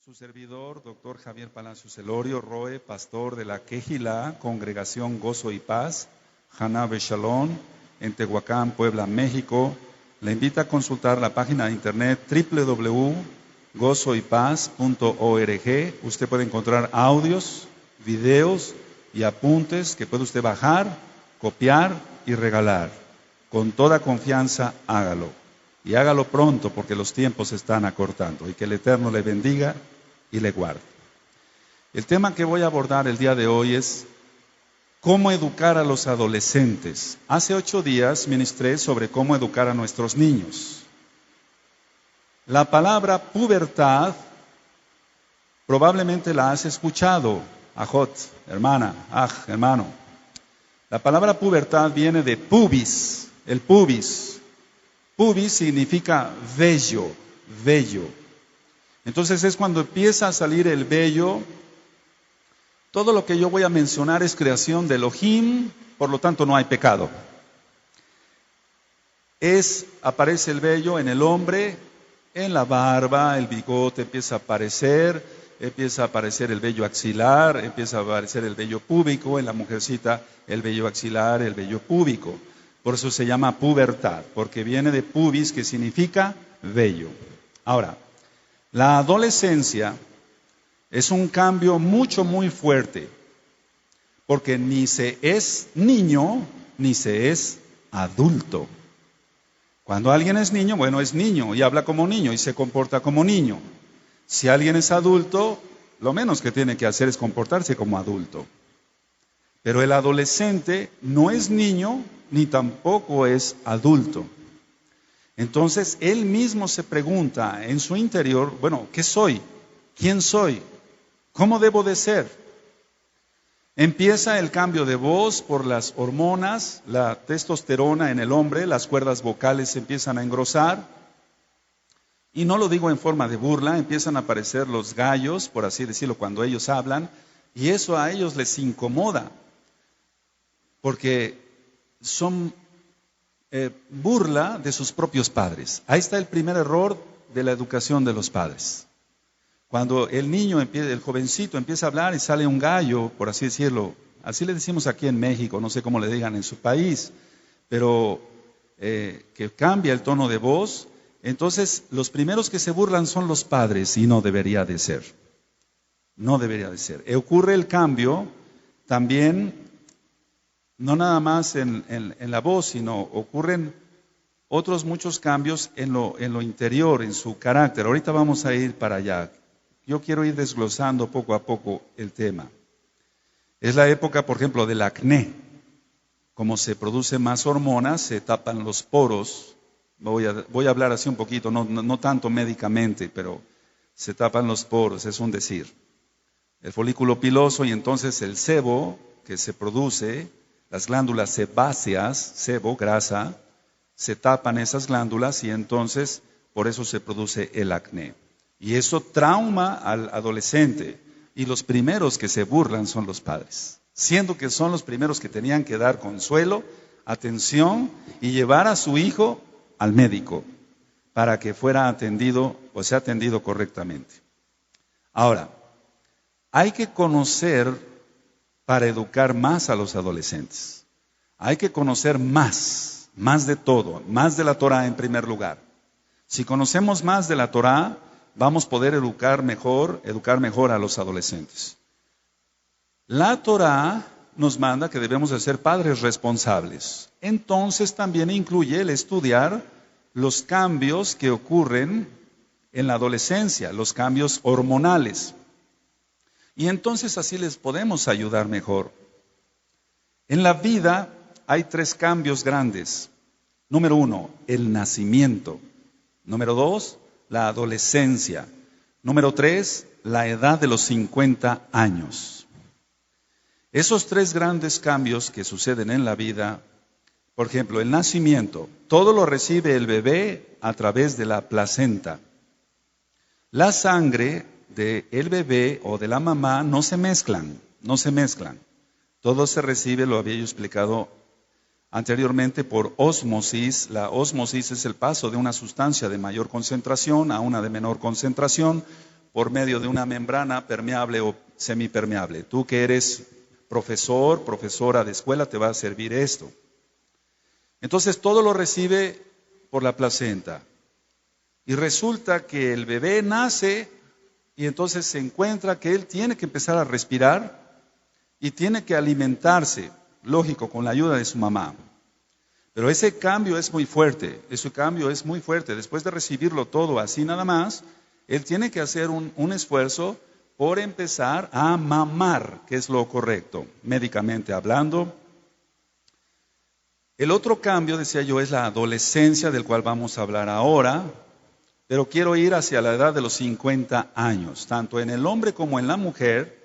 Su servidor, doctor Javier Palacios Elorio, Roe, pastor de la Quejilá, Congregación Gozo y Paz, Hanabe Shalom, en Tehuacán, Puebla, México. Le invita a consultar la página de internet www.gozoypaz.org. Usted puede encontrar audios, videos y apuntes que puede usted bajar, copiar y regalar. Con toda confianza, hágalo. Y hágalo pronto porque los tiempos se están acortando. Y que el Eterno le bendiga y le guarde. El tema que voy a abordar el día de hoy es cómo educar a los adolescentes. Hace 8 días ministré sobre cómo educar a nuestros niños. La palabra pubertad probablemente la has escuchado, ajot, hermana, hermano. La palabra pubertad viene de pubis, el pubis. Pubis significa vello, vello. Entonces es cuando empieza a salir el vello. Todo lo que yo voy a mencionar es creación de Elohim, por lo tanto no hay pecado. Aparece el vello en el hombre, en la barba, el bigote empieza a aparecer el vello axilar, empieza a aparecer el vello púbico, en la mujercita el vello axilar, el vello púbico. Por eso se llama pubertad, porque viene de pubis, que significa vello. Ahora, la adolescencia es un cambio muy fuerte, porque ni se es niño, ni se es adulto. Cuando alguien es niño, bueno, es niño y habla como niño y se comporta como niño. Si alguien es adulto, lo menos que tiene que hacer es comportarse como adulto. Pero el adolescente no es niño, ni tampoco es adulto. Entonces, él mismo se pregunta en su interior, bueno, ¿qué soy? ¿Quién soy? ¿Cómo debo de ser? Empieza el cambio de voz por las hormonas, la testosterona en el hombre, las cuerdas vocales se empiezan a engrosar. Y no lo digo en forma de burla, empiezan a aparecer los gallos, por así decirlo, cuando ellos hablan, y eso a ellos les incomoda, porque son burla de sus propios padres. Ahí está el primer error de la educación de los padres. Cuando el niño, el jovencito empieza a hablar y sale un gallo, por así decirlo, así le decimos aquí en México, no sé cómo le digan en su país, pero que cambia el tono de voz, entonces los primeros que se burlan son los padres y no debería de ser. No debería de ser. Ocurre el cambio también, no nada más en la voz, sino ocurren otros muchos cambios en lo interior, en su carácter. Ahorita vamos a ir para allá. Yo quiero ir desglosando poco a poco el tema. Es la época, por ejemplo, del acné. Como se producen más hormonas, se tapan los poros. Voy a hablar así un poquito, no tanto médicamente, pero se tapan los poros, es un decir. El folículo piloso y entonces el sebo que se produce, las glándulas sebáceas, sebo, grasa, se tapan esas glándulas y entonces por eso se produce el acné. Y eso trauma al adolescente. Y los primeros que se burlan son los padres, siendo que son los primeros que tenían que dar consuelo, atención y llevar a su hijo al médico para que fuera atendido o sea atendido correctamente. Ahora, hay que conocer para educar más a los adolescentes. Hay que conocer más de todo, más de la Torah en primer lugar. Si conocemos más de la Torah, vamos a poder educar mejor a los adolescentes. La Torah nos manda que debemos de ser padres responsables. Entonces también incluye el estudiar los cambios que ocurren en la adolescencia, los cambios hormonales. Y entonces así les podemos ayudar mejor. En la vida hay 3 cambios grandes. Número 1, el nacimiento. Número 2, la adolescencia. Número 3, la edad de los 50 años. Esos 3 grandes cambios que suceden en la vida, por ejemplo, el nacimiento, todo lo recibe el bebé a través de la placenta. La sangre del bebé o de la mamá no se mezclan. Todo se recibe, lo había yo explicado anteriormente, por ósmosis. La ósmosis es el paso de una sustancia de mayor concentración a una de menor concentración. por medio de una membrana permeable o semipermeable. Tú que eres profesor, profesora de escuela, te va a servir esto. Entonces todo lo recibe por la placenta. Y resulta que el bebé nace y entonces se encuentra que él tiene que empezar a respirar y tiene que alimentarse, lógico, con la ayuda de su mamá. Pero ese cambio es muy fuerte, Después de recibirlo todo así nada más, él tiene que hacer un esfuerzo por empezar a mamar, que es lo correcto, médicamente hablando. El otro cambio, decía yo, es la adolescencia, del cual vamos a hablar ahora, pero quiero ir hacia la edad de los 50 años. Tanto en el hombre como en la mujer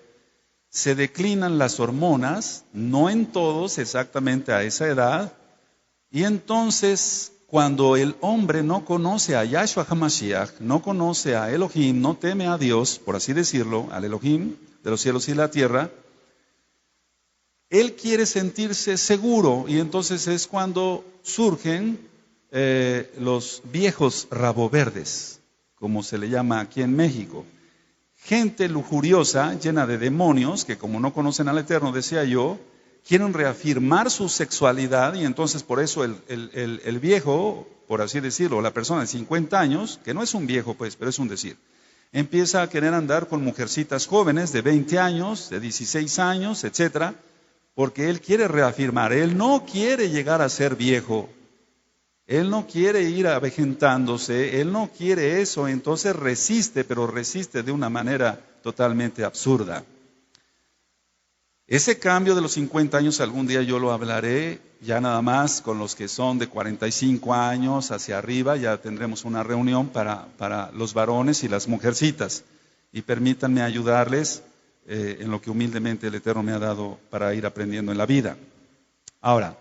se declinan las hormonas, no en todos exactamente a esa edad, y entonces cuando el hombre no conoce a Yahshua HaMashiach, no conoce a Elohim, no teme a Dios, por así decirlo, al Elohim de los cielos y la tierra, él quiere sentirse seguro y entonces es cuando surgen los viejos raboverdes, como se le llama aquí en México. Gente lujuriosa, llena de demonios, que como no conocen al Eterno, decía yo, quieren reafirmar su sexualidad y entonces por eso el viejo, por así decirlo, la persona de 50 años, que no es un viejo pues, pero es un decir, empieza a querer andar con mujercitas jóvenes de 20 años, de 16 años, etcétera, porque él quiere reafirmar, él no quiere llegar a ser viejo, él no quiere ir avejentándose, él no quiere eso, entonces resiste, pero resiste de una manera totalmente absurda. Ese cambio de los 50 años algún día yo lo hablaré, ya nada más con los que son de 45 años hacia arriba, ya tendremos una reunión para los varones y las mujercitas. Y permítanme ayudarles en lo que humildemente el Eterno me ha dado para ir aprendiendo en la vida. Ahora,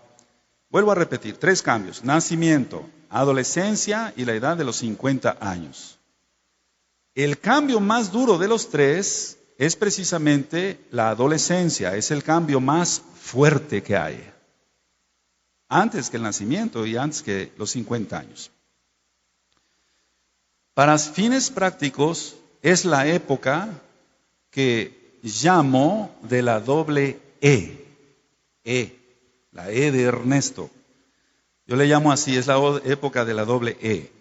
vuelvo a repetir, 3 cambios: nacimiento, adolescencia y la edad de los 50 años. El cambio más duro de los 3 es precisamente la adolescencia, es el cambio más fuerte que hay. Antes que el nacimiento y antes que los 50 años. Para fines prácticos, es la época que llamo de la doble E. La E de Ernesto. Yo le llamo así, es la época de la doble E.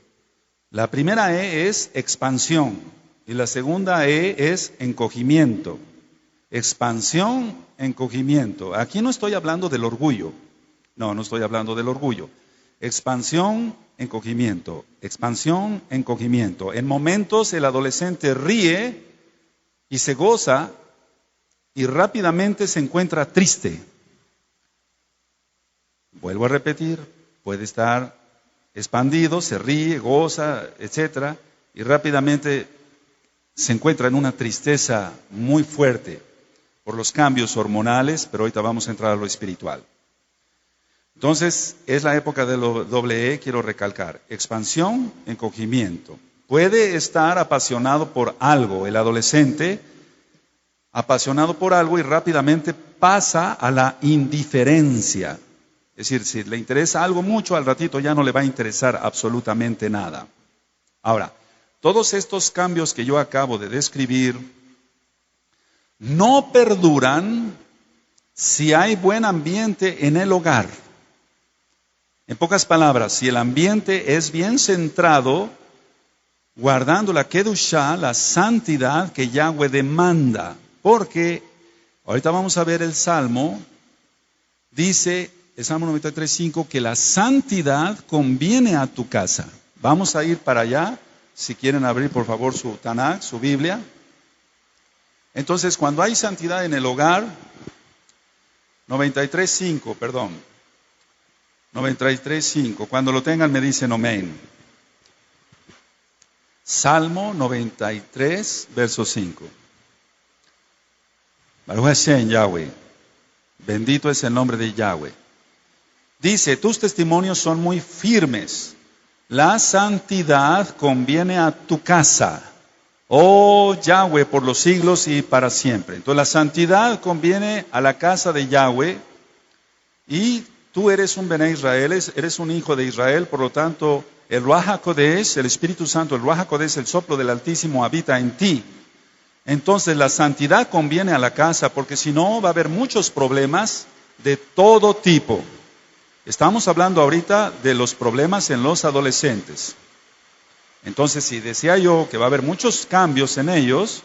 La primera E es expansión y la segunda E es encogimiento. Expansión, encogimiento. Aquí no estoy hablando del orgullo. No estoy hablando del orgullo. Expansión, encogimiento. Expansión, encogimiento. En momentos el adolescente ríe y se goza y rápidamente se encuentra triste. Vuelvo a repetir, puede estar expandido, se ríe, goza, etcétera, y rápidamente se encuentra en una tristeza muy fuerte por los cambios hormonales, pero ahorita vamos a entrar a lo espiritual. Entonces, es la época de lo doble E, quiero recalcar, expansión, encogimiento. Puede estar apasionado por algo, el adolescente, apasionado por algo y rápidamente pasa a la indiferencia. Es decir, si le interesa algo mucho, al ratito ya no le va a interesar absolutamente nada. Ahora, todos estos cambios que yo acabo de describir no perduran si hay buen ambiente en el hogar. En pocas palabras, si el ambiente es bien centrado, guardando la kedushá, la santidad que Yahweh demanda. Porque, ahorita vamos a ver el Salmo, dice el Salmo 93:5 que la santidad conviene a tu casa. Vamos a ir para allá, si quieren abrir por favor su Tanakh, su Biblia. Entonces, cuando hay santidad en el hogar, 93:5, cuando lo tengan me dicen amén. Salmo 93, verso 5. Baruch Hashem, Yahweh. Bendito es el nombre de Yahweh. Dice, tus testimonios son muy firmes. La santidad conviene a tu casa. Oh Yahweh, por los siglos y para siempre. Entonces la santidad conviene a la casa de Yahweh. Y tú eres un Bené Israel, eres un hijo de Israel, por lo tanto el Ruach HaKodesh, el Espíritu Santo, el Ruach HaKodesh, el soplo del Altísimo habita en ti. Entonces la santidad conviene a la casa, porque si no va a haber muchos problemas de todo tipo. Estamos hablando ahorita de los problemas en los adolescentes. Entonces, si decía yo que va a haber muchos cambios en ellos,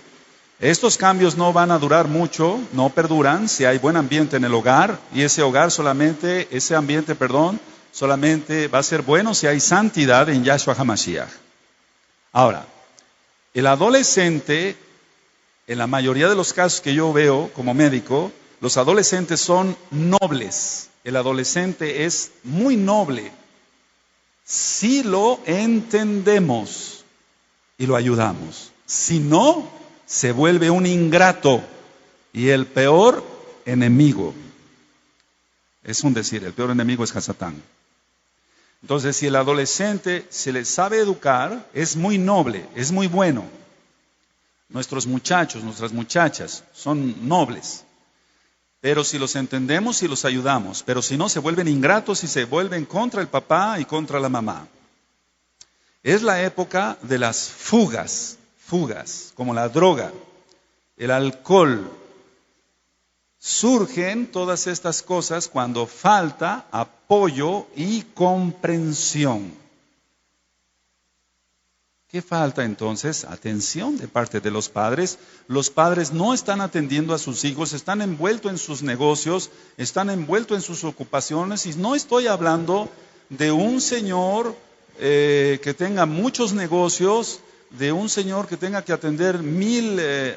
estos cambios no van a durar mucho, no perduran si hay buen ambiente en el hogar, y ese ambiente solamente va a ser bueno si hay santidad en Yahshua HaMashiach. Ahora, el adolescente, en la mayoría de los casos que yo veo como médico, los adolescentes son nobles. El adolescente es muy noble si lo entendemos y lo ayudamos. Si no, se vuelve un ingrato y el peor enemigo. Es un decir, el peor enemigo es Hasatán. Entonces, si el adolescente se le sabe educar, es muy noble, es muy bueno. Nuestros muchachos, nuestras muchachas son nobles. Pero si los entendemos y los ayudamos, pero si no, se vuelven ingratos y se vuelven contra el papá y contra la mamá. Es la época de las fugas, como la droga, el alcohol. Surgen todas estas cosas cuando falta apoyo y comprensión. ¿Qué falta entonces? Atención de parte de los padres. Los padres no están atendiendo a sus hijos, están envueltos en sus negocios, están envueltos en sus ocupaciones. Y no estoy hablando de un señor que tenga muchos negocios, de un señor que tenga que atender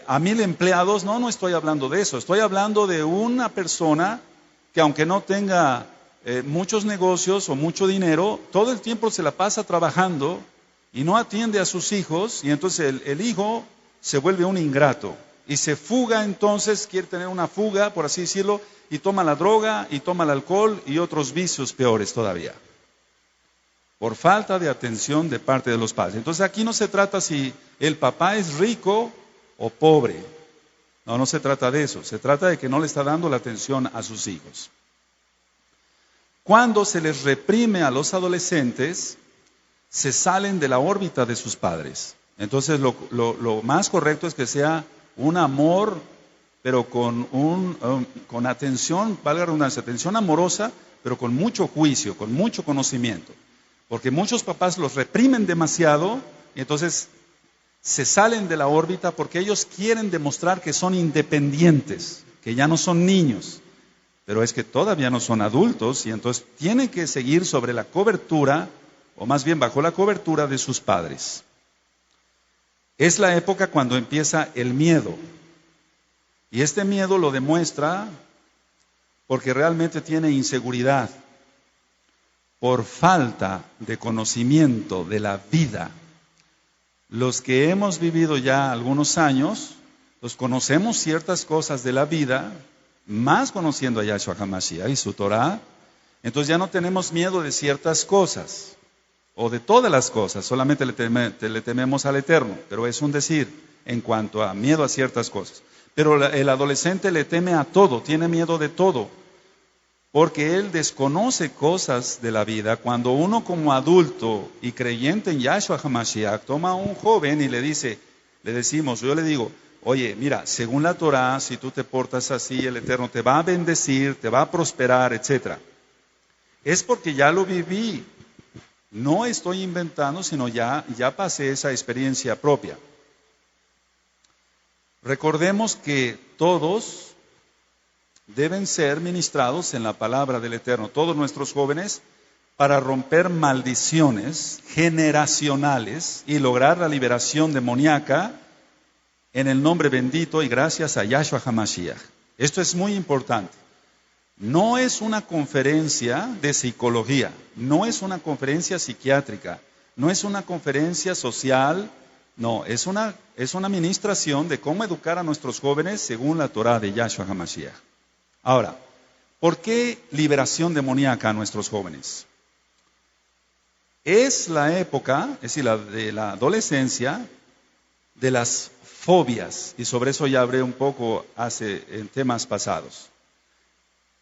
a 1000 empleados. No estoy hablando de eso. Estoy hablando de una persona que, aunque no tenga muchos negocios o mucho dinero, todo el tiempo se la pasa trabajando y no atiende a sus hijos, y entonces el hijo se vuelve un ingrato y se fuga. Entonces quiere tener una fuga, por así decirlo, y toma la droga y toma el alcohol y otros vicios peores todavía, por falta de atención de parte de los padres. Entonces aquí no se trata si el papá es rico o pobre, no se trata de eso, se trata de que no le está dando la atención a sus hijos. Cuando se les reprime a los adolescentes, se salen de la órbita de sus padres. Entonces lo más correcto es que sea un amor, pero con atención, valga la redundancia, atención amorosa, pero con mucho juicio, con mucho conocimiento. Porque muchos papás los reprimen demasiado y entonces se salen de la órbita porque ellos quieren demostrar que son independientes, que ya no son niños, pero es que todavía no son adultos y entonces tienen que seguir sobre la cobertura, o más bien bajo la cobertura de sus padres. Es la época cuando empieza el miedo. Y este miedo lo demuestra porque realmente tiene inseguridad, por falta de conocimiento de la vida. Los que hemos vivido ya algunos años, los conocemos ciertas cosas de la vida, más conociendo a Yahshua HaMashiach y su Torah, entonces ya no tenemos miedo de ciertas cosas. O de todas las cosas, solamente le tememos al Eterno, pero es un decir en cuanto a miedo a ciertas cosas. Pero el adolescente le teme a todo, tiene miedo de todo, porque él desconoce cosas de la vida. Cuando uno como adulto y creyente en Yahshua HaMashiach toma a un joven y le decimos, yo le digo, oye, mira, según la Torah, si tú te portas así, el Eterno te va a bendecir, te va a prosperar, etc. Es porque ya lo viví. No estoy inventando, sino ya pasé esa experiencia propia. Recordemos que todos deben ser ministrados en la palabra del Eterno, todos nuestros jóvenes, para romper maldiciones generacionales y lograr la liberación demoníaca en el nombre bendito y gracias a Yahshua HaMashiach. Esto es muy importante. No es una conferencia de psicología, no es una conferencia psiquiátrica, no es una conferencia social, no, es una ministración de cómo educar a nuestros jóvenes según la Torah de Yahshua HaMashiach. Ahora, ¿por qué liberación demoníaca a nuestros jóvenes? Es la época, es decir, de la adolescencia, de las fobias, y sobre eso ya hablé un poco en temas pasados.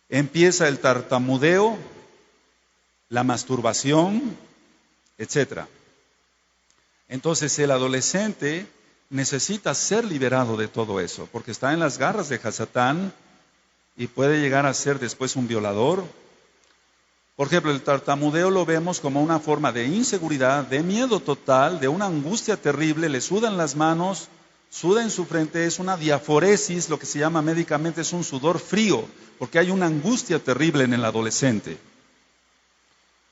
Empieza el tartamudeo, la masturbación, etc. Entonces el adolescente necesita ser liberado de todo eso, porque está en las garras de Hasatán y puede llegar a ser después un violador. Por ejemplo, el tartamudeo lo vemos como una forma de inseguridad, de miedo total, de una angustia terrible, le sudan las manos, suda en su frente, es una diaforesis, lo que se llama médicamente es un sudor frío, porque hay una angustia terrible en el adolescente.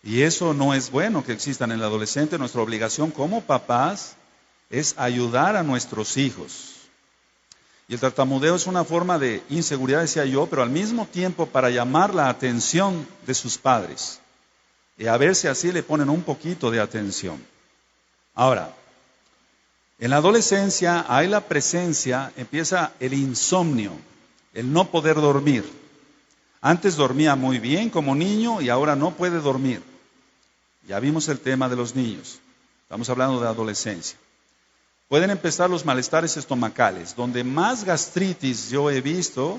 Y eso no es bueno que exista en el adolescente. Nuestra obligación como papás es ayudar a nuestros hijos. Y el tartamudeo es una forma de inseguridad, decía yo, pero al mismo tiempo para llamar la atención de sus padres. Y a ver si así le ponen un poquito de atención. Ahora, en la adolescencia hay la presencia, empieza el insomnio, el no poder dormir. Antes dormía muy bien como niño y ahora no puede dormir. Ya vimos el tema de los niños. Estamos hablando de adolescencia. Pueden empezar los malestares estomacales. Donde más gastritis yo he visto,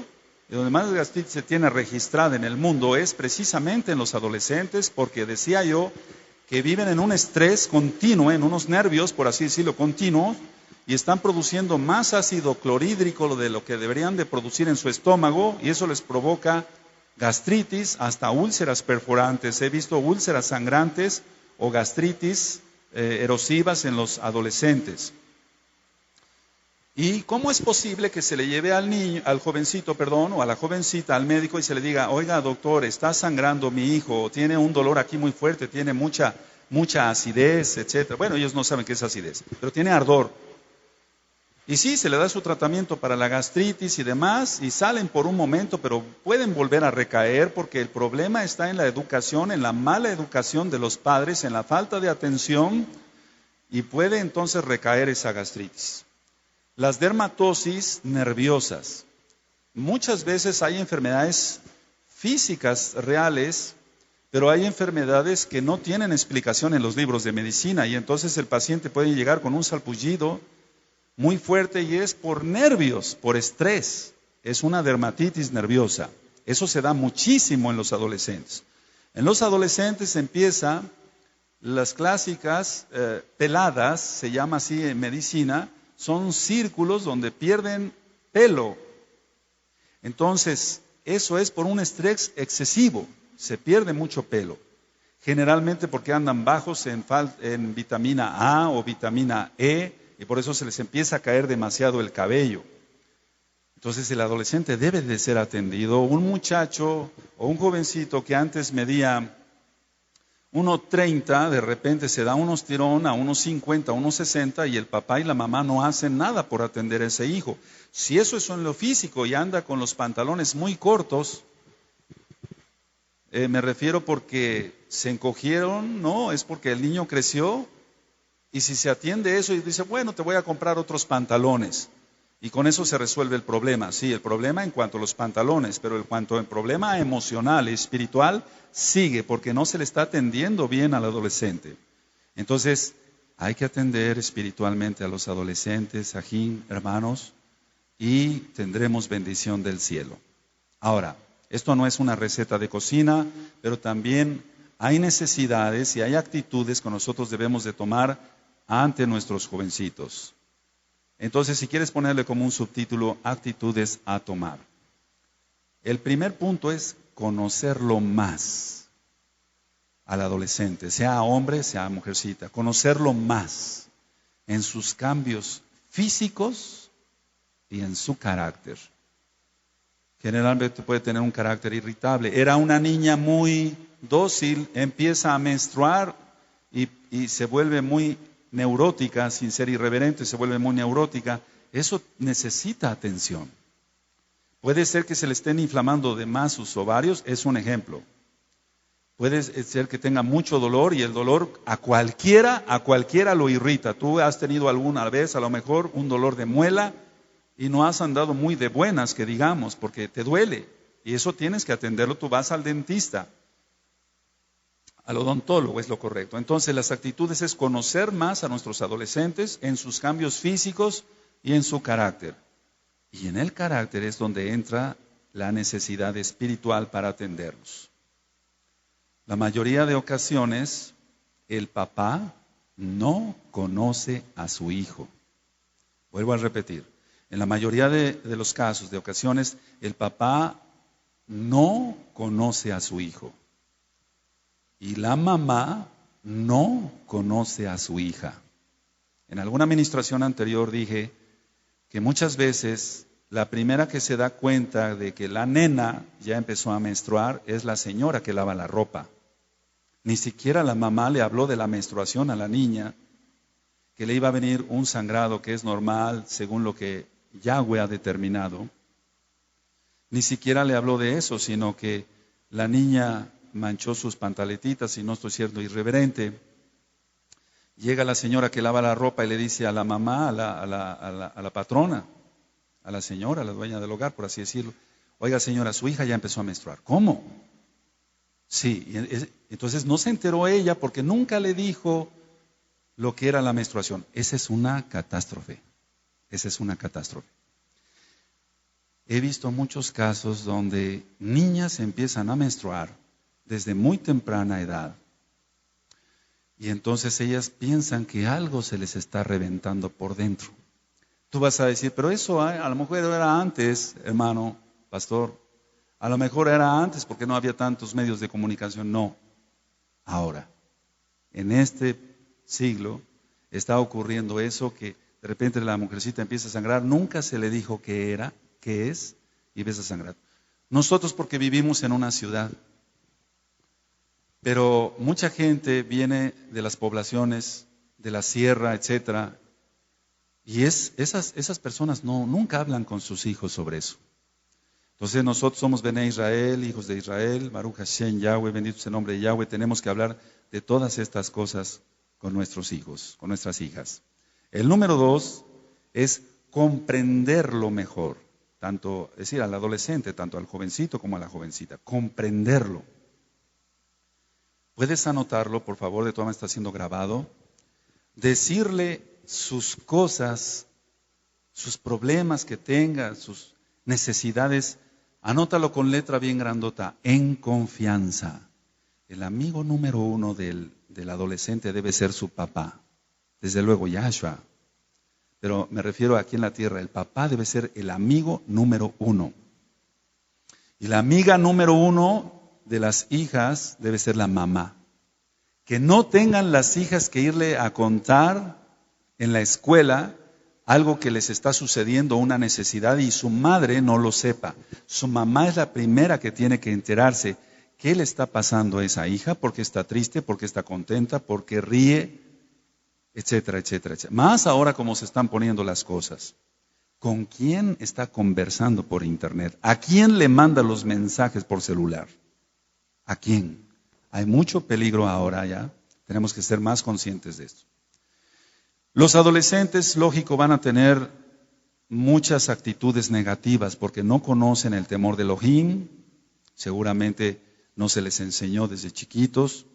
y donde más gastritis se tiene registrada en el mundo es precisamente en los adolescentes, porque decía yo que viven en un estrés continuo, en unos nervios, por así decirlo, continuos, y están produciendo más ácido clorhídrico de lo que deberían de producir en su estómago, y eso les provoca gastritis, hasta úlceras perforantes. He visto úlceras sangrantes o gastritis erosivas en los adolescentes. ¿Y cómo es posible que se le lleve al niño, al jovencito, o a la jovencita al médico y se le diga, oiga doctor, está sangrando mi hijo, tiene un dolor aquí muy fuerte, tiene mucha acidez, etcétera? Bueno, ellos no saben qué es acidez, pero tiene ardor. Y sí, se le da su tratamiento para la gastritis y demás, y salen por un momento, pero pueden volver a recaer porque el problema está en la educación, en la mala educación de los padres, en la falta de atención, y puede entonces recaer esa gastritis. Las dermatosis nerviosas. Muchas veces hay enfermedades físicas reales, pero hay enfermedades que no tienen explicación en los libros de medicina, y entonces el paciente puede llegar con un salpullido muy fuerte y es por nervios, por estrés. Es una dermatitis nerviosa. Eso se da muchísimo en los adolescentes. En los adolescentes empieza las clásicas peladas, se llama así en medicina, son círculos donde pierden pelo. Entonces, eso es por un estrés excesivo, se pierde mucho pelo. Generalmente porque andan bajos en vitamina A o vitamina E, y por eso se les empieza a caer demasiado el cabello. Entonces el adolescente debe de ser atendido. Un muchacho o un jovencito que antes medía 1,30, de repente se da unos tirón a 1,50, 1,60 y el papá y la mamá no hacen nada por atender a ese hijo. Si eso es en lo físico y anda con los pantalones muy cortos, me refiero porque se encogieron, no, es porque el niño creció. Y si se atiende eso y dice, bueno, te voy a comprar otros pantalones. Y con eso se resuelve el problema. Sí, el problema en cuanto a los pantalones, pero en cuanto al problema emocional y espiritual, sigue porque no se le está atendiendo bien al adolescente. Entonces, hay que atender espiritualmente a los adolescentes, ajín, hermanos, y tendremos bendición del cielo. Ahora, esto no es una receta de cocina, pero también hay necesidades y hay actitudes que nosotros debemos de tomar ante nuestros jovencitos. Entonces, si quieres ponerle como un subtítulo, actitudes a tomar. El primer punto es conocerlo más al adolescente, sea hombre, sea mujercita, conocerlo más en sus cambios físicos y en su carácter. Generalmente puede tener un carácter irritable. Era una niña muy dócil, empieza a menstruar y se vuelve muy neurótica, sin ser irreverente, se vuelve muy neurótica. Eso necesita atención. Puede ser que se le estén inflamando de más sus ovarios, es un ejemplo. Puede ser que tenga mucho dolor y el dolor a cualquiera lo irrita. Tú has tenido alguna vez a lo mejor un dolor de muela y no has andado muy de buenas, que digamos, porque te duele. Y eso tienes que atenderlo, tú vas al dentista. Al odontólogo es lo correcto. Entonces las actitudes es conocer más a nuestros adolescentes en sus cambios físicos y en su carácter. Y en el carácter es donde entra la necesidad espiritual para atenderlos. La mayoría de ocasiones el papá no conoce a su hijo. Vuelvo a repetir, en la mayoría de los casos, de ocasiones, el papá no conoce a su hijo. Y la mamá no conoce a su hija. En alguna administración anterior dije que muchas veces la primera que se da cuenta de que la nena ya empezó a menstruar es la señora que lava la ropa. Ni siquiera la mamá le habló de la menstruación a la niña, que le iba a venir un sangrado que es normal según lo que Yahweh ha determinado. Ni siquiera le habló de eso, sino que la niña manchó sus pantaletitas, y no estoy siendo irreverente. Llega la señora que lava la ropa y le dice a la mamá, a la patrona, a la señora, a la dueña del hogar, por así decirlo: oiga señora, su hija ya empezó a menstruar. ¿Cómo? Sí, entonces no se enteró ella porque nunca le dijo lo que era la menstruación. Esa es una catástrofe. Esa es una catástrofe. He visto muchos casos donde niñas empiezan a menstruar desde muy temprana edad. Y entonces ellas piensan que algo se les está reventando por dentro. Tú vas a decir, pero eso a lo mejor era antes, hermano, pastor. A lo mejor era antes porque no había tantos medios de comunicación. No, ahora, en este siglo está ocurriendo eso, que de repente la mujercita empieza a sangrar. Nunca se le dijo qué era, qué es, y empieza a sangrar. Nosotros porque vivimos en una ciudad, pero mucha gente viene de las poblaciones, de la sierra, etcétera, y esas personas nunca hablan con sus hijos sobre eso. Entonces nosotros somos Bené Israel, hijos de Israel, Baruch Hashem, Yahweh, bendito sea el nombre de Yahweh. Tenemos que hablar de todas estas cosas con nuestros hijos, con nuestras hijas. El número 2 es comprenderlo mejor, tanto, es decir, al adolescente, tanto al jovencito como a la jovencita, comprenderlo. ¿Puedes anotarlo, por favor? De todas maneras está siendo grabado. Decirle sus cosas, sus problemas que tenga, sus necesidades, anótalo con letra bien grandota, en confianza. El amigo número 1 del adolescente debe ser su papá. Desde luego Yahshua. Pero me refiero aquí en la tierra, el papá debe ser el amigo número 1. Y la amiga número 1 de las hijas debe ser la mamá. Que no tengan las hijas que irle a contar en la escuela algo que les está sucediendo, una necesidad, y su madre no lo sepa. Su mamá es la primera que tiene que enterarse qué le está pasando a esa hija, por qué está triste, por qué está contenta, por qué ríe, etcétera, etcétera, etcétera. Más ahora como se están poniendo las cosas. ¿Con quién está conversando por internet? ¿A quién le manda los mensajes por celular? ¿A quién? Hay mucho peligro ahora ya. Tenemos que ser más conscientes de esto. Los adolescentes, lógico, van a tener muchas actitudes negativas porque no conocen el temor de Elohim, seguramente no se les enseñó desde chiquitos,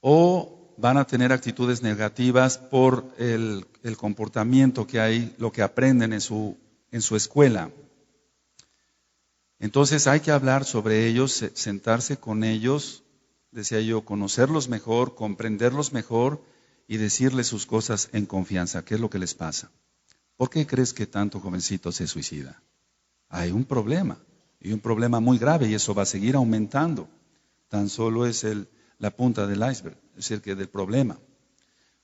o van a tener actitudes negativas por el comportamiento que hay, lo que aprenden en su escuela. Entonces hay que hablar sobre ellos, sentarse con ellos, decía yo, conocerlos mejor, comprenderlos mejor, y decirle sus cosas en confianza. ¿Qué es lo que les pasa? ¿Por qué crees que tanto jovencito se suicida? Hay un problema, y un problema muy grave, y eso va a seguir aumentando. Tan solo es la punta del iceberg, es decir, que del problema.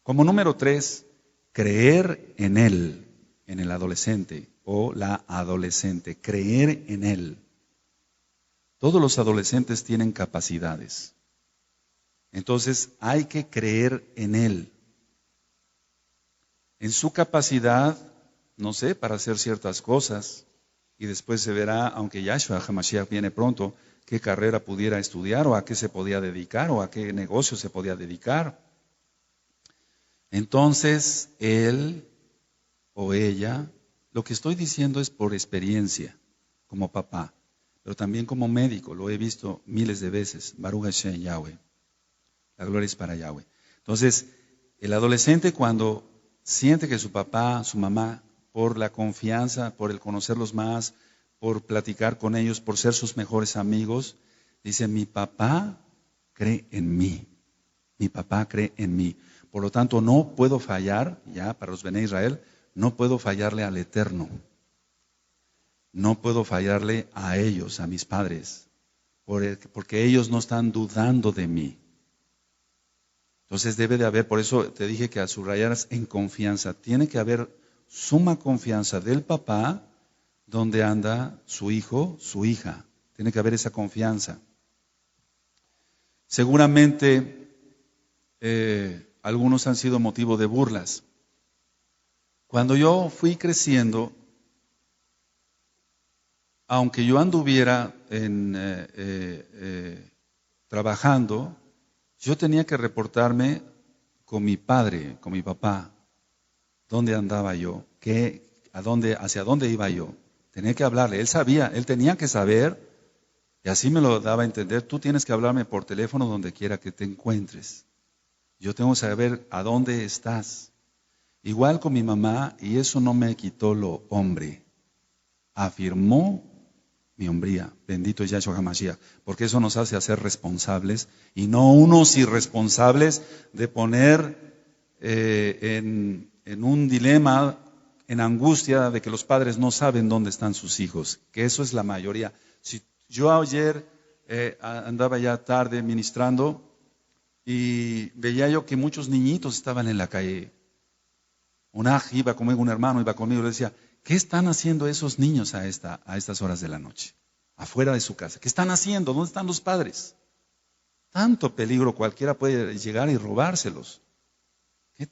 Como número 3, creer en él, en el adolescente o la adolescente, creer en él. Todos los adolescentes tienen capacidades. Entonces hay que creer en él, en su capacidad, no sé, para hacer ciertas cosas, y después se verá, aunque Yahshua HaMashiach viene pronto, qué carrera pudiera estudiar, o a qué se podía dedicar, o a qué negocio se podía dedicar. Entonces, él o ella, lo que estoy diciendo es por experiencia, como papá, pero también como médico, lo he visto miles de veces. Baruch Hashem, Yahweh. La gloria es para Yahweh. Entonces, el adolescente cuando siente que su papá, su mamá, por la confianza, por el conocerlos más, por platicar con ellos, por ser sus mejores amigos, dice, mi papá cree en mí. Mi papá cree en mí. Por lo tanto, no puedo fallar, ya para los Bene Israel, no puedo fallarle al Eterno. No puedo fallarle a ellos, a mis padres, porque ellos no están dudando de mí. Entonces debe de haber, por eso te dije que al subrayar en confianza, tiene que haber suma confianza del papá donde anda su hijo, su hija. Tiene que haber esa confianza. Seguramente algunos han sido motivo de burlas. Cuando yo fui creciendo, aunque yo anduviera trabajando, yo tenía que reportarme con mi padre, con mi papá, dónde andaba yo, hacia dónde iba yo. Tenía que hablarle, él sabía, él tenía que saber, y así me lo daba a entender, tú tienes que hablarme por teléfono donde quiera que te encuentres. Yo tengo que saber a dónde estás. Igual con mi mamá, y eso no me quitó lo hombre. Afirmó mi hombría, bendito es Yahshua HaMashiach, porque eso nos hace hacer responsables y no unos irresponsables de poner en un dilema, en angustia de que los padres no saben dónde están sus hijos, que eso es la mayoría. Si yo ayer andaba ya tarde ministrando y veía yo que muchos niñitos estaban en la calle. Un iba conmigo, un hermano iba conmigo, le decía, ¿qué están haciendo esos niños a estas horas de la noche? Afuera de su casa. ¿Qué están haciendo? ¿Dónde están los padres? Tanto peligro, cualquiera puede llegar y robárselos.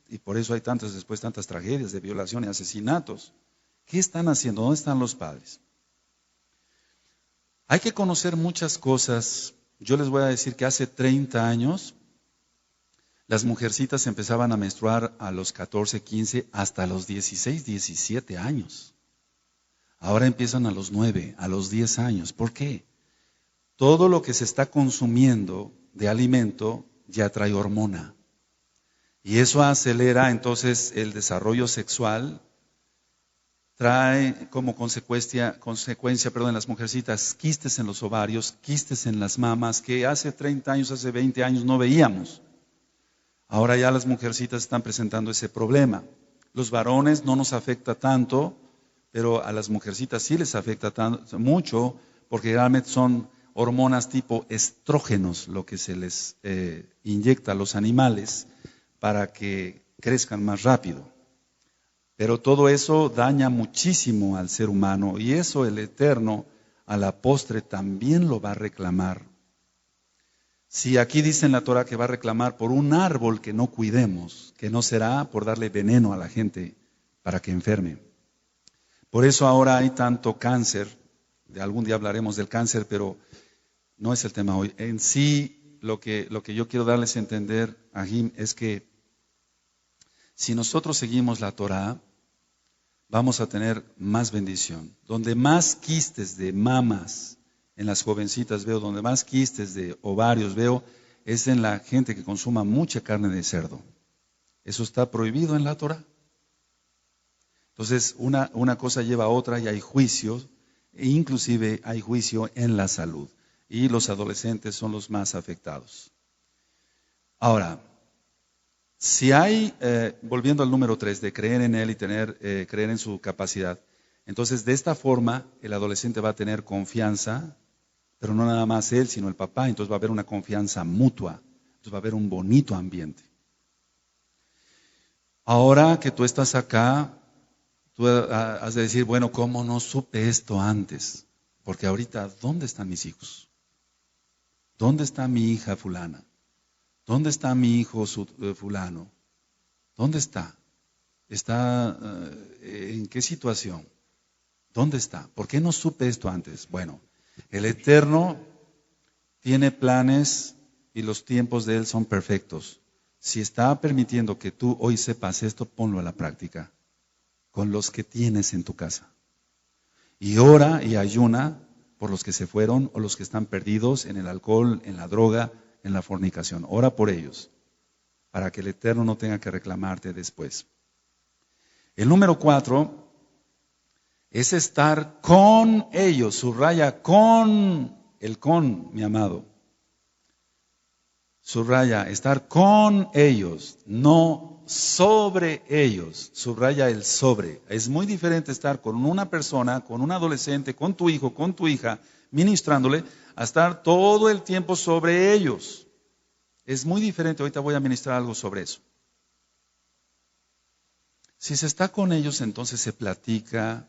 Y por eso hay después tantas tragedias de violación y asesinatos. ¿Qué están haciendo? ¿Dónde están los padres? Hay que conocer muchas cosas. Yo les voy a decir que hace 30 años las mujercitas empezaban a menstruar a los 14, 15, hasta los 16, 17 años. Ahora empiezan a los 9, a los 10 años. ¿Por qué? Todo lo que se está consumiendo de alimento ya trae hormona. Y eso acelera entonces el desarrollo sexual. Trae como consecuencia en las mujercitas quistes en los ovarios, quistes en las mamas, que hace 30 años, hace 20 años no veíamos. Ahora ya las mujercitas están presentando ese problema. Los varones no nos afecta tanto, pero a las mujercitas sí les afecta mucho, porque realmente son hormonas tipo estrógenos lo que se les inyecta a los animales para que crezcan más rápido. Pero todo eso daña muchísimo al ser humano y eso el Eterno a la postre también lo va a reclamar. Si aquí dice en la Torah que va a reclamar por un árbol que no cuidemos, que no será por darle veneno a la gente para que enferme. Por eso ahora hay tanto cáncer, de algún día hablaremos del cáncer, pero no es el tema hoy. En sí, lo que yo quiero darles a entender, Ajim, es que si nosotros seguimos la Torah, vamos a tener más bendición. Donde más quistes de mamas en las jovencitas veo, donde más quistes de ovarios veo, es en la gente que consuma mucha carne de cerdo. Eso está prohibido en la Torah. Entonces, una cosa lleva a otra y hay juicios, e inclusive hay juicio en la salud. Y los adolescentes son los más afectados. Ahora, si hay, volviendo al número 3, de creer en él y creer en su capacidad, entonces de esta forma el adolescente va a tener confianza, pero no nada más él, sino el papá, entonces va a haber una confianza mutua, entonces va a haber un bonito ambiente. Ahora que tú estás acá, tú has de decir, bueno, ¿cómo no supe esto antes? Porque ahorita, ¿dónde están mis hijos? ¿Dónde está mi hija fulana? ¿Dónde está mi hijo fulano? ¿Dónde está? ¿Está en qué situación? ¿Dónde está? ¿Por qué no supe esto antes? Bueno, el Eterno tiene planes y los tiempos de Él son perfectos. Si está permitiendo que tú hoy sepas esto, ponlo a la práctica con los que tienes en tu casa. Y ora y ayuna por los que se fueron o los que están perdidos en el alcohol, en la droga, en la fornicación. Ora por ellos, para que el Eterno no tenga que reclamarte después. El número 4 es estar con ellos, subraya con, mi amado. Subraya, estar con ellos, no sobre ellos. Subraya el sobre. Es muy diferente estar con una persona, con un adolescente, con tu hijo, con tu hija, ministrándole, a estar todo el tiempo sobre ellos. Es muy diferente. Ahorita voy a ministrar algo sobre eso. Si se está con ellos, entonces se platica,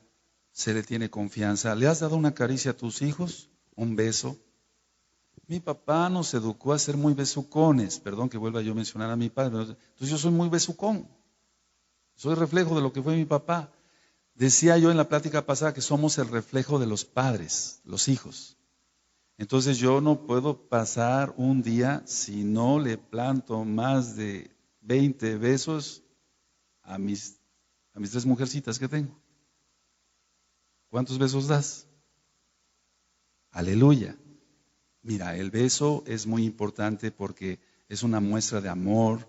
se le tiene confianza. ¿Le has dado una caricia a tus hijos? ¿Un beso? Mi papá nos educó a ser muy besucones. Perdón que vuelva yo a mencionar a mi padre. Entonces yo soy muy besucón. Soy reflejo de lo que fue mi papá. Decía yo en la plática pasada que somos el reflejo de los padres, los hijos. Entonces yo no puedo pasar un día si no le planto más de 20 besos a mis 3 mujercitas que tengo. ¿Cuántos besos das? Aleluya. Mira, el beso es muy importante porque es una muestra de amor,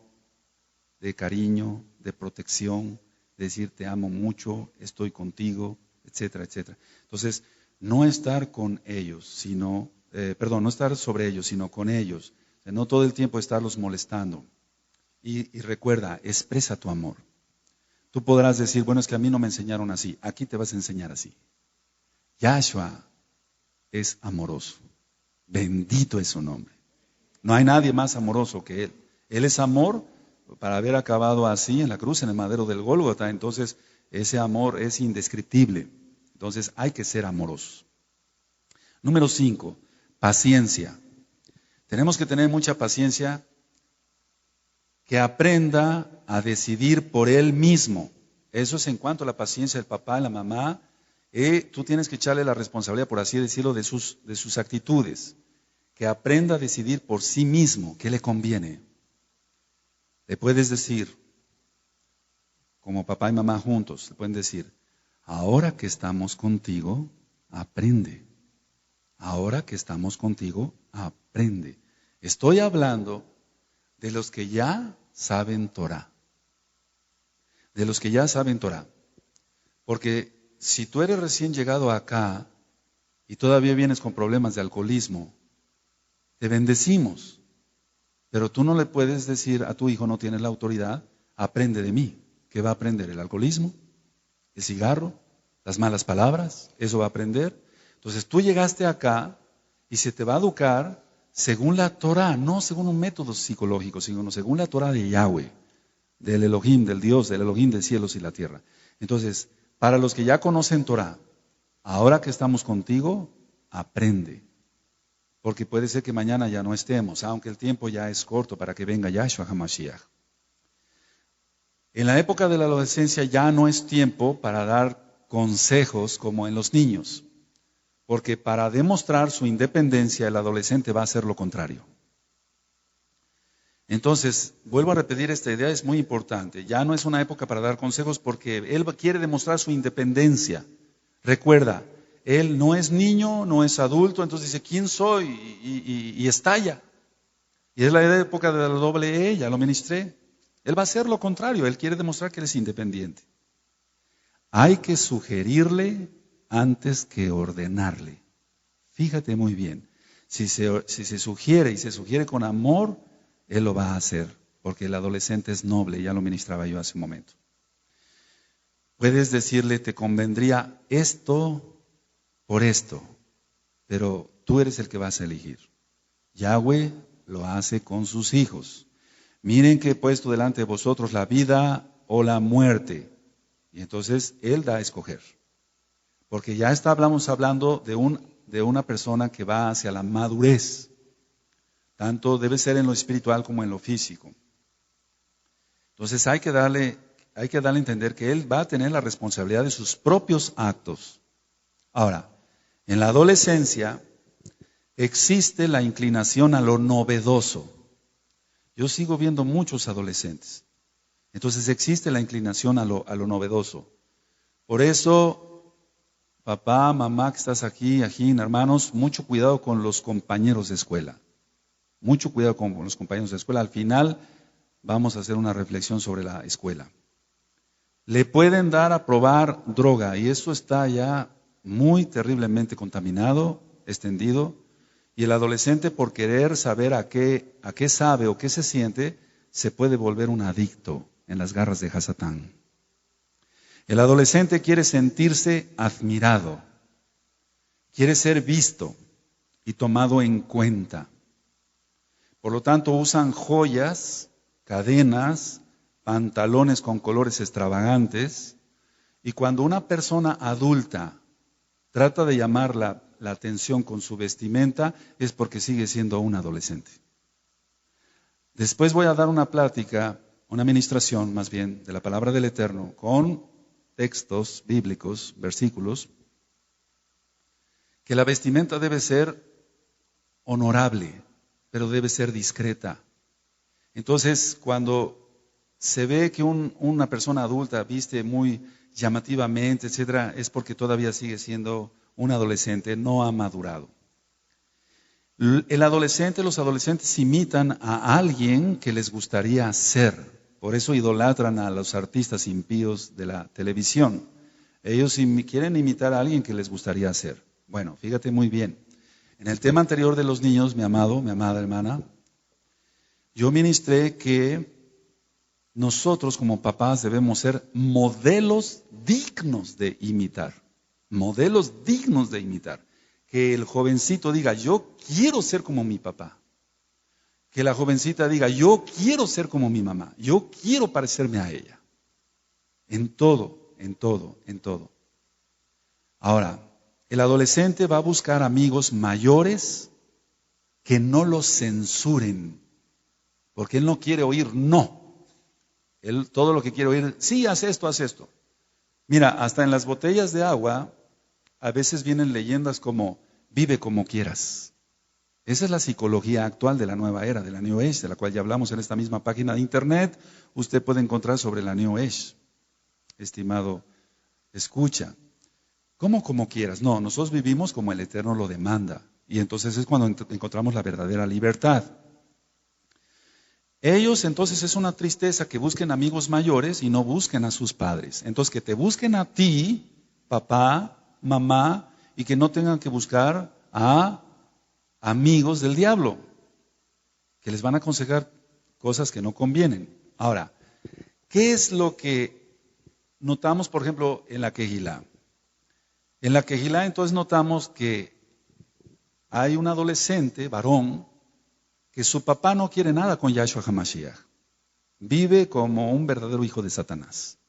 de cariño, de protección, de decir te amo mucho, estoy contigo, etcétera, etcétera. Entonces, no estar con ellos, sino, no estar sobre ellos, sino con ellos. O sea, no todo el tiempo estarlos molestando. Y recuerda, expresa tu amor. Tú podrás decir, bueno, es que a mí no me enseñaron así. Aquí te vas a enseñar así. Yahshua es amoroso. Bendito es su nombre. No hay nadie más amoroso que Él. Él es amor para haber acabado así en la cruz, en el madero del Gólgota. Entonces, ese amor es indescriptible. Entonces, hay que ser amorosos. Número 5, paciencia. Tenemos que tener mucha paciencia, que aprenda a decidir por él mismo. Eso es en cuanto a la paciencia del papá y la mamá. Tú tienes que echarle la responsabilidad, por así decirlo, de sus actitudes. Que aprenda a decidir por sí mismo qué le conviene. Le puedes decir, como papá y mamá juntos, le pueden decir, ahora que estamos contigo, aprende. Ahora que estamos contigo, aprende. Estoy hablando de los que ya saben Torah. De los que ya saben Torah. Porque si tú eres recién llegado acá y todavía vienes con problemas de alcoholismo, te bendecimos. Pero tú no le puedes decir a tu hijo, no tienes la autoridad, aprende de mí. ¿Qué va a aprender? ¿El alcoholismo? ¿El cigarro? ¿Las malas palabras? ¿Eso va a aprender? Entonces tú llegaste acá y se te va a educar según la Torah, no según un método psicológico, sino según la Torah de Yahweh, del Elohim, del Dios, del Elohim de cielos y la tierra. Entonces, para los que ya conocen Torah, ahora que estamos contigo, aprende. Porque puede ser que mañana ya no estemos, aunque el tiempo ya es corto para que venga Yahshua HaMashiach. En la época de la adolescencia ya no es tiempo para dar consejos como en los niños. Porque para demostrar su independencia, el adolescente va a hacer lo contrario. Entonces, vuelvo a repetir esta idea, es muy importante. Ya no es una época para dar consejos porque él quiere demostrar su independencia. Recuerda, él no es niño, no es adulto, entonces dice, ¿quién soy? Y estalla. Y es la época de la doble E, ya lo ministré. Él va a hacer lo contrario, él quiere demostrar que él es independiente. Hay que sugerirle antes que ordenarle. Fíjate muy bien, si se sugiere y se sugiere con amor, él lo va a hacer, porque el adolescente es noble, ya lo ministraba yo hace un momento. Puedes decirle, te convendría esto por esto, pero tú eres el que vas a elegir. Yahweh lo hace con sus hijos. Miren que he puesto delante de vosotros la vida o la muerte. Y entonces Él da a escoger. Porque ya estamos hablando de una persona que va hacia la madurez. Tanto debe ser en lo espiritual como en lo físico. Entonces hay que darle a entender que él va a tener la responsabilidad de sus propios actos. Ahora, en la adolescencia existe la inclinación a lo novedoso. Yo sigo viendo muchos adolescentes. Entonces existe la inclinación a lo novedoso. Por eso, papá, mamá que estás aquí, hermanos, mucho cuidado con los compañeros de escuela. Mucho cuidado con los compañeros de escuela. Al final vamos a hacer una reflexión sobre la escuela. Le pueden dar a probar droga y eso está ya muy terriblemente contaminado, extendido. Y el adolescente, por querer saber a qué sabe o qué se siente, se puede volver un adicto en las garras de Hasatán. El adolescente quiere sentirse admirado, quiere ser visto y tomado en cuenta. Por lo tanto, usan joyas, cadenas, pantalones con colores extravagantes, y cuando una persona adulta trata de llamar la atención con su vestimenta, es porque sigue siendo un adolescente. Después voy a dar una plática, una administración más bien, de la palabra del Eterno, con textos bíblicos, versículos, que la vestimenta debe ser honorable, pero debe ser discreta. Entonces, cuando se ve que una persona adulta viste muy llamativamente, etcétera, es porque todavía sigue siendo un adolescente, no ha madurado. Los adolescentes imitan a alguien que les gustaría ser. Por eso idolatran a los artistas impíos de la televisión. Ellos quieren imitar a alguien que les gustaría ser. Bueno, fíjate muy bien. En el tema anterior de los niños, mi amado, mi amada hermana, yo ministré que nosotros como papás debemos ser modelos dignos de imitar. Modelos dignos de imitar. Que el jovencito diga, yo quiero ser como mi papá. Que la jovencita diga, yo quiero ser como mi mamá. Yo quiero parecerme a ella. En todo, en todo, en todo. Ahora, el adolescente va a buscar amigos mayores que no los censuren. Porque él no quiere oír no. Él todo lo que quiere oír, sí, haz esto, haz esto. Mira, hasta en las botellas de agua a veces vienen leyendas como vive como quieras. Esa es la psicología actual de la nueva era, de la New Age, de la cual ya hablamos en esta misma página de internet. Usted puede encontrar sobre la New Age, estimado escucha. ¿Cómo como quieras? No, nosotros vivimos como el Eterno lo demanda. Y entonces es cuando encontramos la verdadera libertad. Ellos entonces es una tristeza que busquen amigos mayores y no busquen a sus padres. Entonces que te busquen a ti, papá, mamá, y que no tengan que buscar a amigos del diablo, que les van a aconsejar cosas que no convienen. Ahora, ¿qué es lo que notamos, por ejemplo, en la Kehilá? En la Kehilá entonces notamos que hay un adolescente, varón, que su papá no quiere nada con Yahshua HaMashiach. Vive como un verdadero hijo de Satanás.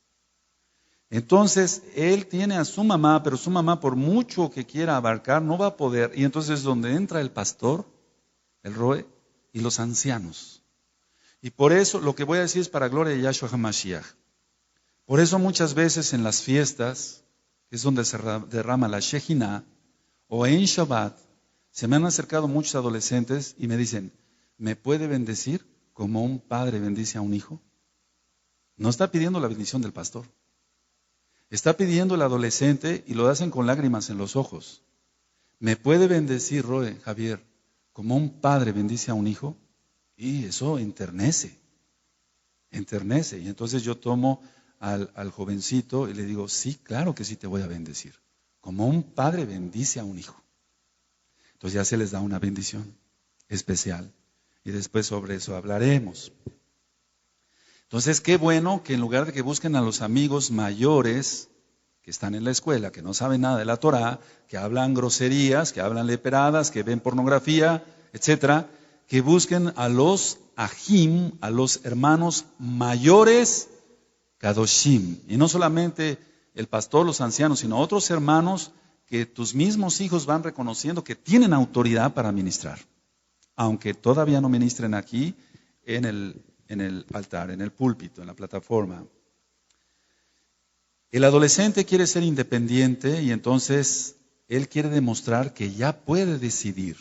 Entonces, él tiene a su mamá, pero su mamá por mucho que quiera abarcar no va a poder. Y entonces es donde entra el pastor, el Roe, y los ancianos. Y por eso lo que voy a decir es para gloria de Yahshua HaMashiach. Por eso muchas veces en las fiestas, que es donde se derrama la Shekinah, o en Shabbat, se me han acercado muchos adolescentes y me dicen, ¿me puede bendecir como un padre bendice a un hijo? No está pidiendo la bendición del pastor. Está pidiendo el adolescente y lo hacen con lágrimas en los ojos. ¿Me puede bendecir, Roe, Javier, como un padre bendice a un hijo? Y eso enternece. Enternece. Y entonces yo tomo al jovencito y le digo, sí, claro que sí te voy a bendecir. Como un padre bendice a un hijo. Entonces ya se les da una bendición especial. Y después sobre eso hablaremos. Entonces, qué bueno que en lugar de que busquen a los amigos mayores que están en la escuela, que no saben nada de la Torah, que hablan groserías, que hablan leperadas, que ven pornografía, etcétera, que busquen a los ajim, a los hermanos mayores, kadoshim. Y no solamente el pastor, los ancianos, sino otros hermanos que tus mismos hijos van reconociendo que tienen autoridad para ministrar. Aunque todavía no ministren aquí en el altar, en el púlpito, en la plataforma. El adolescente quiere ser independiente y entonces él quiere demostrar que ya puede decidir.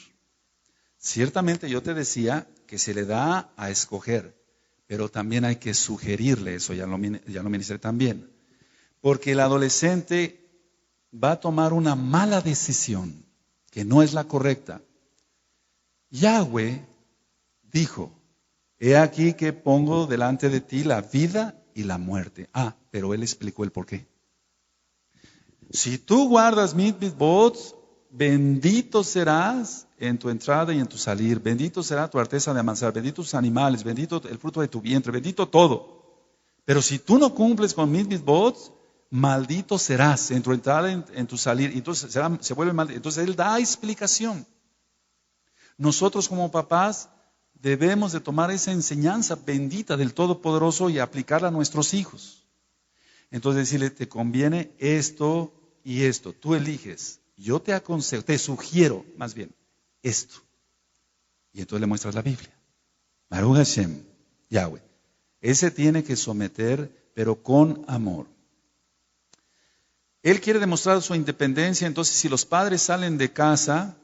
Ciertamente yo te decía que se le da a escoger, pero también hay que sugerirle, eso ya lo ministré también. Porque el adolescente va a tomar una mala decisión, que no es la correcta. Yahweh dijo, he aquí que pongo delante de ti la vida y la muerte. Pero él explicó el porqué. Si tú guardas mis mitzvot, bendito serás en tu entrada y en tu salir. Bendito será tu arteza de amansar, benditos tus animales, bendito el fruto de tu vientre, bendito todo. Pero si tú no cumples con mis mitzvot, maldito serás en tu entrada y en tu salir. Entonces se vuelve mal. Entonces él da explicación. Nosotros como papás debemos de tomar esa enseñanza bendita del Todopoderoso y aplicarla a nuestros hijos. Entonces decirle, te conviene esto y esto. Tú eliges. Yo te aconsejo, te sugiero más bien esto. Y entonces le muestras la Biblia. Baruch Hashem, Yahweh. Ese tiene que someter, pero con amor. Él quiere demostrar su independencia, entonces si los padres salen de casa,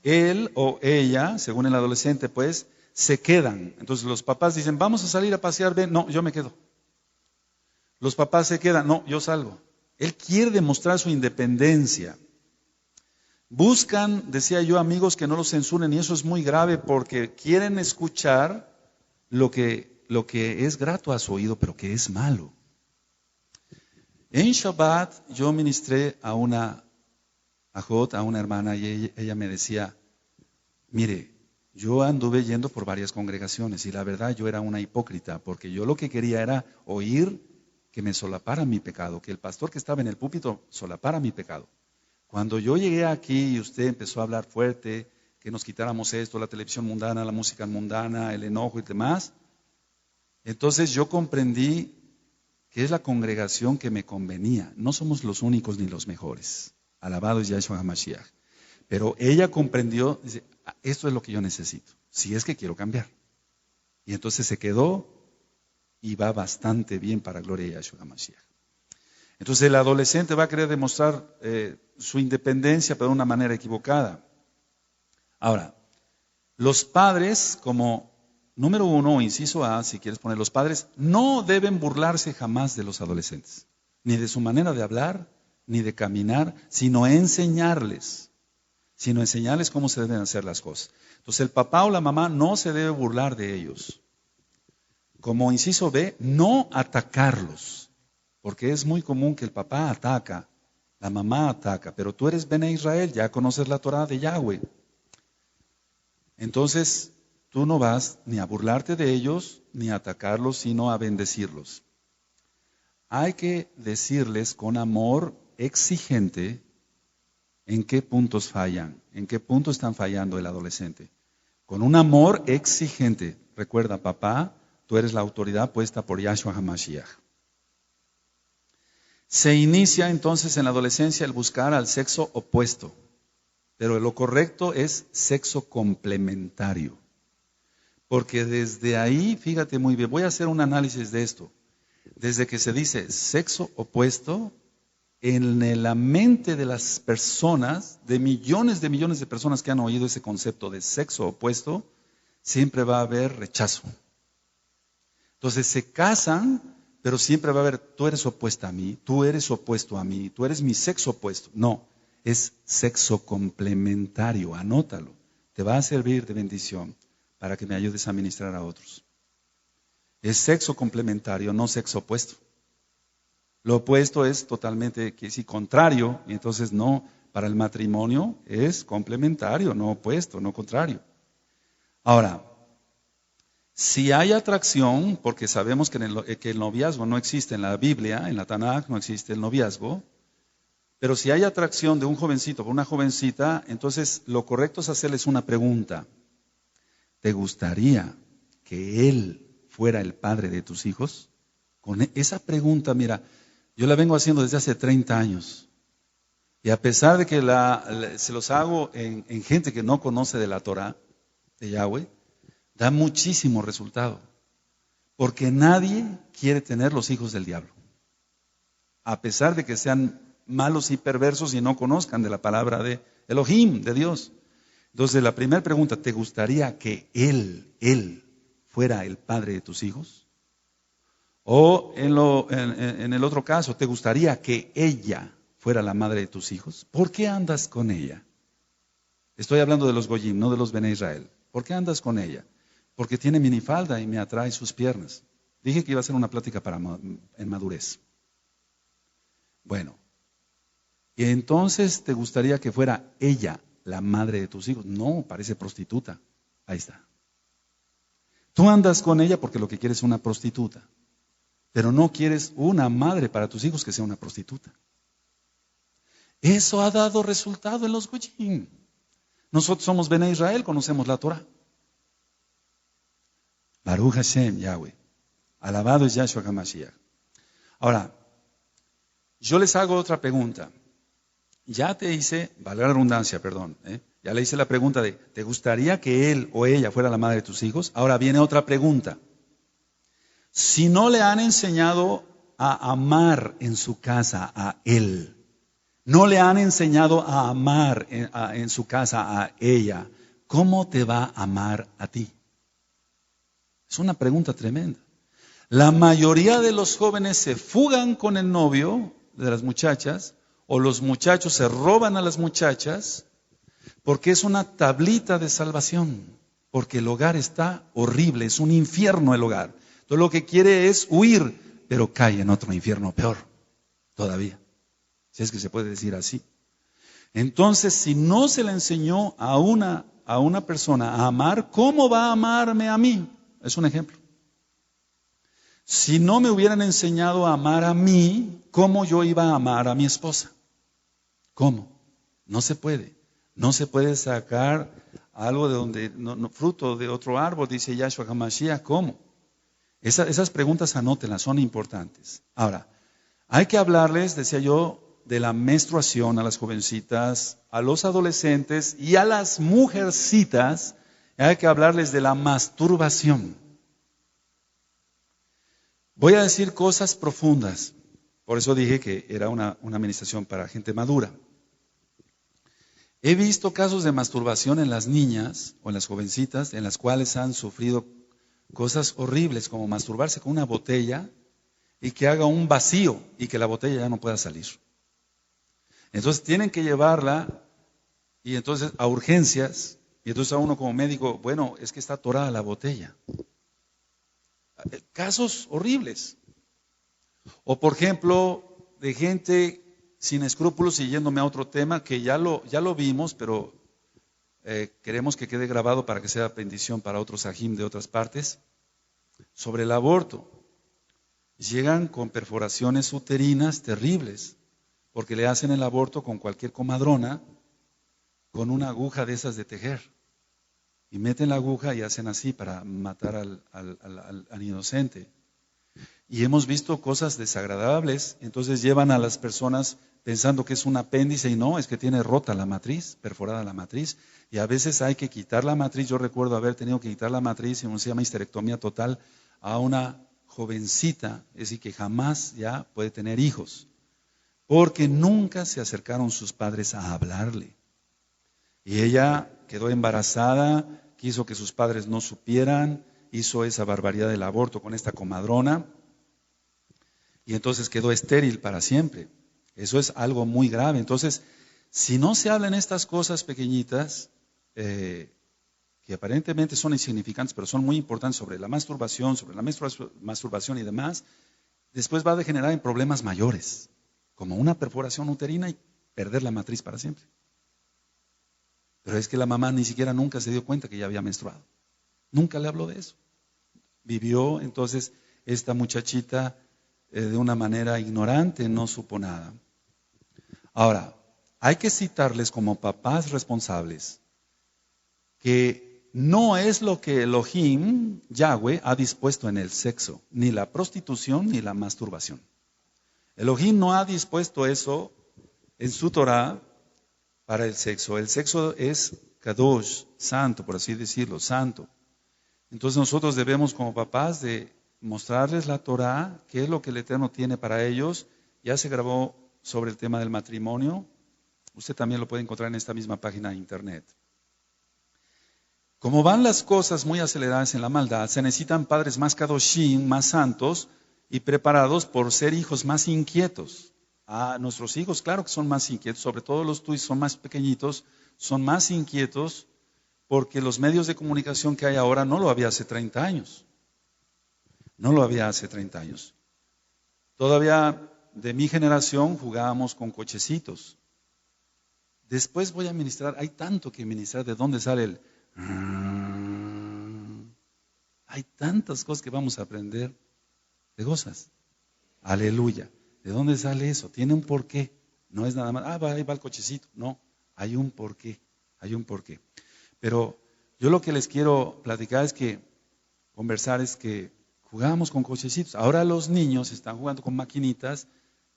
él o ella, según el adolescente, pues, se quedan. Entonces los papás dicen, vamos a salir a pasear, ven, no, yo me quedo. Los papás se quedan, no, yo salgo. Él quiere demostrar su independencia. Buscan, decía yo, amigos que no los censuren, y eso es muy grave porque quieren escuchar lo que es grato a su oído, pero que es malo. En Shabbat yo ministré a una ajot, a una hermana, y ella me decía, mire, yo anduve yendo por varias congregaciones y la verdad yo era una hipócrita, porque yo lo que quería era oír que me solapara mi pecado, que el pastor que estaba en el púlpito solapara mi pecado. Cuando yo llegué aquí y usted empezó a hablar fuerte, que nos quitáramos esto, la televisión mundana, la música mundana, el enojo y demás, entonces yo comprendí que es la congregación que me convenía. No somos los únicos ni los mejores. Alabado es Yahshua HaMashiach. Pero ella comprendió, dice, esto es lo que yo necesito, si es que quiero cambiar. Y entonces se quedó y va bastante bien para gloria de Yahshua HaMashiach. Entonces el adolescente va a querer demostrar su independencia, pero de una manera equivocada. Ahora, los padres, como número 1, inciso A, si quieres poner, los padres no deben burlarse jamás de los adolescentes, ni de su manera de hablar, ni de caminar, sino enseñarles cómo se deben hacer las cosas. Entonces el papá o la mamá no se debe burlar de ellos. Como inciso B, no atacarlos, porque es muy común que el papá ataca, la mamá ataca, pero tú eres Bene Israel, ya conoces la Torah de Yahweh. Entonces, tú no vas ni a burlarte de ellos, ni a atacarlos, sino a bendecirlos. Hay que decirles con amor exigente en qué puntos fallan, en qué punto están fallando el adolescente. Con un amor exigente. Recuerda, papá, tú eres la autoridad puesta por Yahshua HaMashiach. Se inicia entonces en la adolescencia el buscar al sexo opuesto, pero lo correcto es sexo complementario. Porque desde ahí, fíjate muy bien, voy a hacer un análisis de esto. Desde que se dice sexo opuesto, en la mente de las personas, de millones de personas que han oído ese concepto de sexo opuesto, siempre va a haber rechazo. Entonces se casan, pero siempre va a haber, tú eres opuesta a mí, tú eres opuesto a mí, tú eres mi sexo opuesto. No, es sexo complementario, anótalo. Te va a servir de bendición para que me ayudes a ministrar a otros. Es sexo complementario, no sexo opuesto. Lo opuesto es totalmente, que sí, contrario, y entonces no, para el matrimonio es complementario, no opuesto, no contrario. Ahora, si hay atracción, porque sabemos que el noviazgo no existe en la Biblia, en la Tanaj no existe el noviazgo, pero si hay atracción de un jovencito por una jovencita, entonces lo correcto es hacerles una pregunta. ¿Te gustaría que él fuera el padre de tus hijos? Con esa pregunta, mira, yo la vengo haciendo desde hace 30 años. Y a pesar de que se los hago en gente que no conoce de la Torah, de Yahweh, da muchísimo resultado. Porque nadie quiere tener los hijos del diablo. A pesar de que sean malos y perversos y no conozcan de la palabra de Elohim, de Dios. Entonces la primera pregunta, ¿te gustaría que él fuera el padre de tus hijos? O en el otro caso, ¿te gustaría que ella fuera la madre de tus hijos? ¿Por qué andas con ella? Estoy hablando de los Goyim, no de los Bene Israel. ¿Por qué andas con ella? Porque tiene minifalda y me atrae sus piernas. Dije que iba a ser una plática en madurez. Bueno, y entonces te gustaría que fuera ella la madre de tus hijos. No, parece prostituta. Ahí está. Tú andas con ella porque lo que quieres es una prostituta. Pero no quieres una madre para tus hijos que sea una prostituta. Eso ha dado resultado en los Goyim. Nosotros somos Bene Israel, conocemos la Torah. Baruch Hashem, Yahweh. Alabado es Yahshua HaMashiach. Ahora, yo les hago otra pregunta. Ya te hice, vale la redundancia, perdón, ya le hice la pregunta de, ¿te gustaría que él o ella fuera la madre de tus hijos? Ahora viene otra pregunta. Si no le han enseñado a amar en su casa a él, no le han enseñado a amar en su casa a ella, ¿cómo te va a amar a ti? Es una pregunta tremenda. La mayoría de los jóvenes se fugan con el novio de las muchachas, o los muchachos se roban a las muchachas, porque es una tablita de salvación, porque el hogar está horrible, es un infierno el hogar. Entonces lo que quiere es huir, pero cae en otro infierno peor todavía, si es que se puede decir así. Entonces, si no se le enseñó a una persona a amar, ¿cómo va a amarme a mí? Es un ejemplo. Si no me hubieran enseñado a amar a mí, ¿cómo yo iba a amar a mi esposa? ¿Cómo? No se puede. No se puede sacar algo de donde, fruto de otro árbol, dice Yahshua HaMashiach. ¿Cómo? Esas preguntas anótenlas, son importantes. Ahora, hay que hablarles, decía yo, de la menstruación a las jovencitas, a los adolescentes y a las mujercitas. Hay que hablarles de la masturbación. Voy a decir cosas profundas, por eso dije que era una administración para gente madura. He visto casos de masturbación en las niñas o en las jovencitas en las cuales han sufrido cosas horribles como masturbarse con una botella y que haga un vacío y que la botella ya no pueda salir. Entonces tienen que llevarla y entonces a urgencias y entonces a uno como médico, bueno, es que está atorada la botella. Casos horribles. O por ejemplo, de gente sin escrúpulos, siguiéndome a otro tema que ya lo vimos, pero queremos que quede grabado para que sea bendición para otros ajim de otras partes, sobre el aborto. Llegan con perforaciones uterinas terribles, porque le hacen el aborto con cualquier comadrona, con una aguja de esas de tejer. Y meten la aguja y hacen así para matar al inocente. Y hemos visto cosas desagradables, entonces llevan a las personas pensando que es un apéndice y no, es que tiene rota la matriz, perforada la matriz. Y a veces hay que quitar la matriz. Yo recuerdo haber tenido que quitar la matriz, y se llama histerectomía total, a una jovencita, es decir, que jamás ya puede tener hijos, porque nunca se acercaron sus padres a hablarle. Y ella quedó embarazada, quiso que sus padres no supieran, hizo esa barbaridad del aborto con esta comadrona y entonces quedó estéril para siempre. Eso es algo muy grave. Entonces, si no se hablan estas cosas pequeñitas, que aparentemente son insignificantes, pero son muy importantes sobre la masturbación, masturbación y demás, después va a degenerar en problemas mayores, como una perforación uterina y perder la matriz para siempre. Pero es que la mamá ni siquiera nunca se dio cuenta que ya había menstruado. Nunca le habló de eso. Vivió entonces esta muchachita de una manera ignorante, no supo nada. Ahora, hay que citarles como papás responsables que no es lo que Elohim, Yahweh, ha dispuesto en el sexo, ni la prostitución ni la masturbación. Elohim no ha dispuesto eso en su Torah para el sexo. El sexo es kadosh, santo, por así decirlo, santo. Entonces nosotros debemos como papás de mostrarles la Torah, qué es lo que el Eterno tiene para ellos. Ya se grabó sobre el tema del matrimonio. Usted también lo puede encontrar en esta misma página de internet. Como van las cosas muy aceleradas en la maldad, se necesitan padres más kadoshim, más santos y preparados por ser hijos más inquietos. Nuestros hijos, claro que son más inquietos, sobre todo los tuyos son más pequeñitos, son más inquietos porque los medios de comunicación que hay ahora no lo había hace 30 años. No lo había hace 30 años. Todavía de mi generación jugábamos con cochecitos. Después voy a ministrar, hay tanto que ministrar, ¿de dónde sale el? Hay tantas cosas que vamos a aprender. ¿Te gozas? Aleluya. ¿De dónde sale eso? Tiene un porqué. No es nada más, ahí va el cochecito. No, hay un porqué. Hay un porqué. Pero yo lo que les quiero platicar conversar es que jugábamos con cochecitos. Ahora los niños están jugando con maquinitas,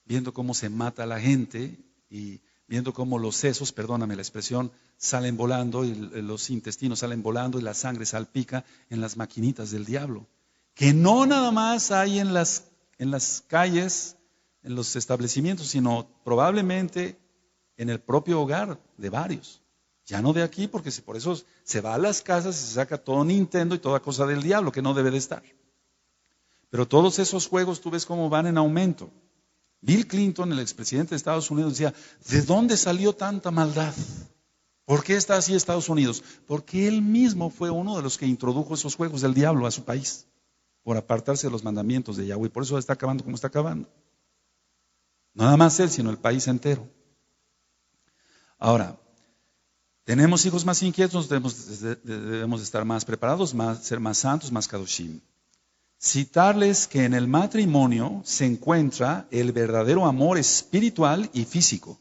viendo cómo se mata a la gente y viendo cómo los sesos, perdóname la expresión, salen volando y los intestinos salen volando y la sangre salpica en las maquinitas del diablo. Que no nada más hay en las calles, en los establecimientos, sino probablemente en el propio hogar de varios. Ya no de aquí, porque por eso se va a las casas y se saca todo Nintendo y toda cosa del diablo que no debe de estar. Pero todos esos juegos tú ves cómo van en aumento. Bill Clinton, el expresidente de Estados Unidos, decía, ¿de dónde salió tanta maldad? ¿Por qué está así Estados Unidos? Porque él mismo fue uno de los que introdujo esos juegos del diablo a su país, por apartarse de los mandamientos de Yahweh. Por eso está acabando como está acabando. No nada más él, sino el país entero. Ahora, tenemos hijos más inquietos, debemos estar más preparados, ser más santos, más kadoshim. Citarles que en el matrimonio se encuentra el verdadero amor espiritual y físico.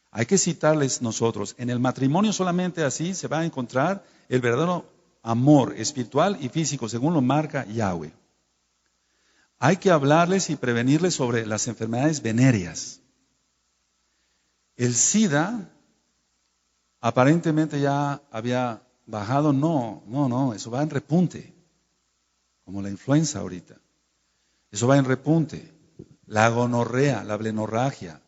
Hay que citarles nosotros, en el matrimonio solamente así se va a encontrar el verdadero amor espiritual y físico, según lo marca Yahweh. Hay que hablarles y prevenirles sobre las enfermedades venéreas. El SIDA aparentemente ya había bajado, no, eso va en repunte. Como la influenza ahorita. Eso va en repunte. La gonorrea, la blenorragia,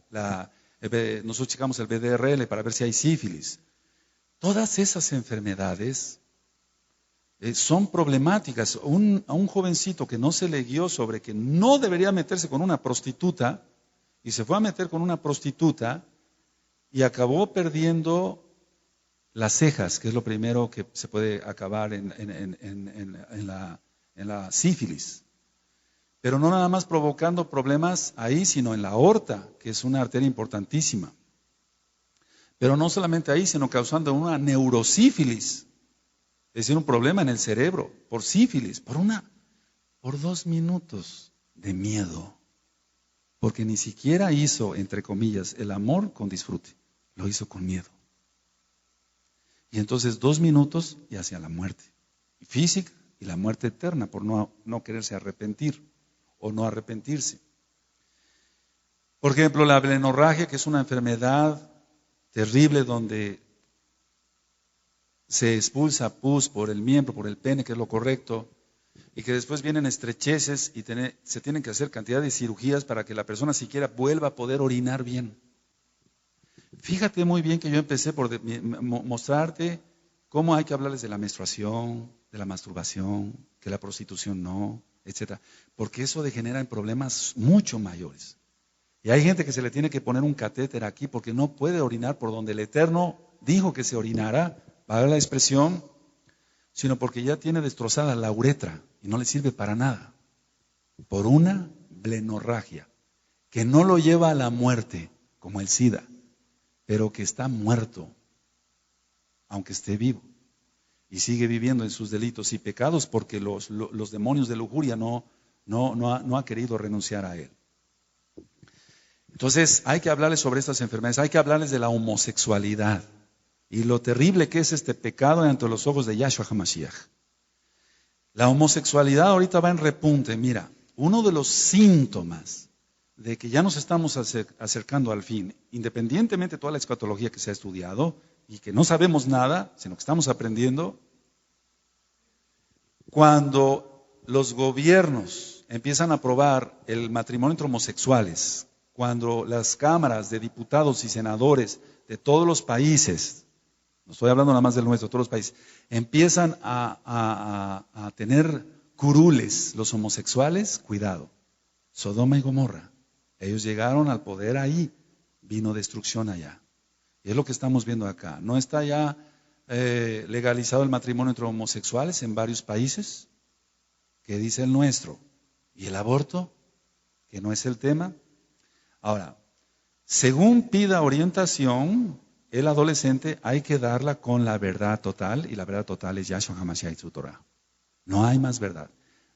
nosotros checamos el BDRL para ver si hay sífilis. Todas esas enfermedades son problemáticas. A un jovencito que no se le guió sobre que no debería meterse con una prostituta, y se fue a meter con una prostituta, y acabó perdiendo las cejas, que es lo primero que se puede acabar en la sífilis. Pero no nada más provocando problemas ahí, sino en la aorta, que es una arteria importantísima. Pero no solamente ahí, sino causando una neurosífilis, es decir, un problema en el cerebro, por sífilis, por 2 minutos de miedo. Porque ni siquiera hizo, entre comillas, el amor con disfrute, lo hizo con miedo. Y entonces 2 minutos y hacia la muerte, física, y la muerte eterna por no quererse arrepentir o no arrepentirse. Por ejemplo, la blenorragia, que es una enfermedad terrible donde se expulsa pus por el miembro, por el pene, que es lo correcto, y que después vienen estrecheces y se tienen que hacer cantidad de cirugías para que la persona siquiera vuelva a poder orinar bien. Fíjate muy bien que yo empecé por mostrarte cómo hay que hablarles de la menstruación, de la masturbación, que la prostitución no, etc. Porque eso degenera en problemas mucho mayores. Y hay gente que se le tiene que poner un catéter aquí porque no puede orinar por donde el Eterno dijo que se orinara, para la expresión, sino porque ya tiene destrozada la uretra y no le sirve para nada. Por una blenorragia, que no lo lleva a la muerte, como el SIDA, pero que está muerto, aunque esté vivo. Y sigue viviendo en sus delitos y pecados porque los demonios de lujuria no ha querido renunciar a él. Entonces hay que hablarles sobre estas enfermedades, hay que hablarles de la homosexualidad y lo terrible que es este pecado ante los ojos de Yahshua HaMashiach. La homosexualidad ahorita va en repunte. Mira, uno de los síntomas de que ya nos estamos acercando al fin, independientemente de toda la escatología que se ha estudiado, y que no sabemos nada, sino que estamos aprendiendo, cuando los gobiernos empiezan a aprobar el matrimonio entre homosexuales, cuando las cámaras de diputados y senadores de todos los países, no estoy hablando nada más del nuestro, de todos los países, empiezan a tener curules los homosexuales, cuidado, Sodoma y Gomorra, ellos llegaron al poder ahí, vino destrucción allá. Y es lo que estamos viendo acá. ¿No está ya legalizado el matrimonio entre homosexuales en varios países? ¿Qué dice el nuestro? ¿Y el aborto? ¿Que no es el tema? Ahora, según pida orientación, el adolescente hay que darla con la verdad total, y la verdad total es Yahshua HaMashiach y su Torah. No hay más verdad.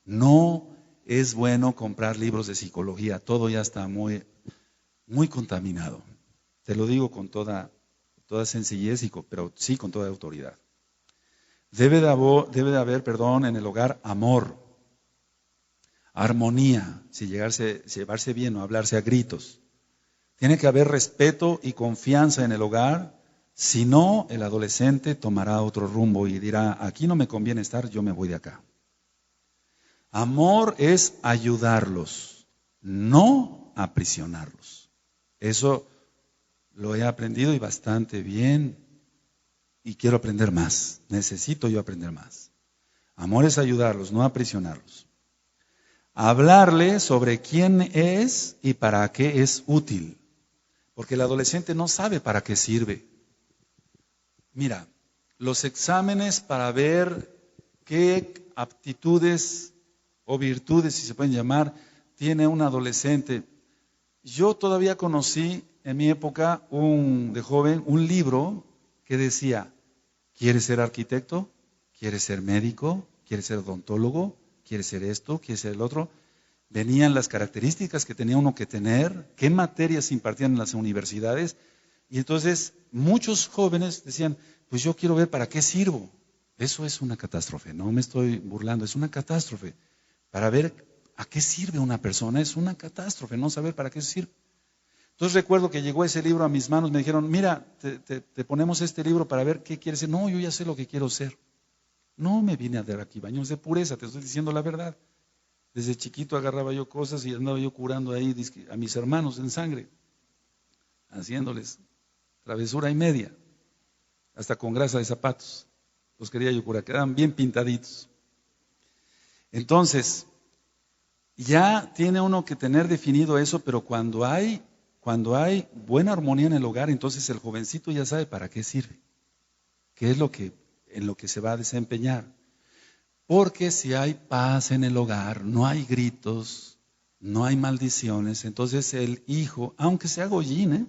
No es bueno comprar libros de psicología, todo ya está muy, muy contaminado. Te lo digo con toda sencillez, pero sí con toda autoridad. Debe de haber, en el hogar amor, armonía, si llevarse bien o hablarse a gritos. Tiene que haber respeto y confianza en el hogar, si no, el adolescente tomará otro rumbo y dirá, aquí no me conviene estar, yo me voy de acá. Amor es ayudarlos, no aprisionarlos. Eso lo he aprendido y bastante bien, y quiero aprender más. Necesito yo aprender más. Amor es ayudarlos, no aprisionarlos. Hablarle sobre quién es y para qué es útil. Porque el adolescente no sabe para qué sirve. Mira, los exámenes para ver qué aptitudes o virtudes, si se pueden llamar, tiene un adolescente. Yo todavía conocí en mi época de joven un libro que decía, ¿quieres ser arquitecto? ¿Quieres ser médico? ¿Quieres ser odontólogo? ¿Quieres ser esto? ¿Quieres ser el otro? Venían las características que tenía uno que tener, qué materias se impartían en las universidades, y entonces muchos jóvenes decían, pues yo quiero ver para qué sirvo. Eso es una catástrofe, no me estoy burlando, es una catástrofe. Para ver a qué sirve una persona es una catástrofe, no saber para qué sirve. Entonces recuerdo que llegó ese libro a mis manos, me dijeron, mira, te ponemos este libro para ver qué quieres ser. No, yo ya sé lo que quiero ser. No me vine a dar aquí baños de pureza, te estoy diciendo la verdad. Desde chiquito agarraba yo cosas y andaba yo curando ahí a mis hermanos en sangre, haciéndoles travesura y media, hasta con grasa de zapatos. Los quería yo curar, quedaban bien pintaditos. Entonces, ya tiene uno que tener definido eso, pero cuando hay buena armonía en el hogar, entonces el jovencito ya sabe para qué sirve, qué es en lo que se va a desempeñar. Porque si hay paz en el hogar, no hay gritos, no hay maldiciones, entonces el hijo, aunque sea goyín,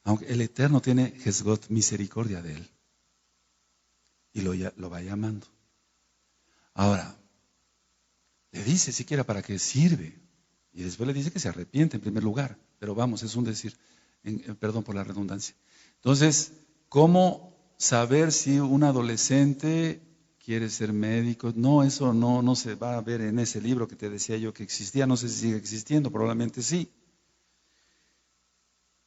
aunque el Eterno tiene Jesgot misericordia de él y lo va llamando. Ahora, le dice siquiera para qué sirve y después le dice que se arrepiente en primer lugar, pero vamos, es un decir, perdón por la redundancia. Entonces, ¿cómo saber si un adolescente quiere ser médico? No, eso no se va a ver en ese libro que te decía yo que existía, no sé si sigue existiendo, probablemente sí.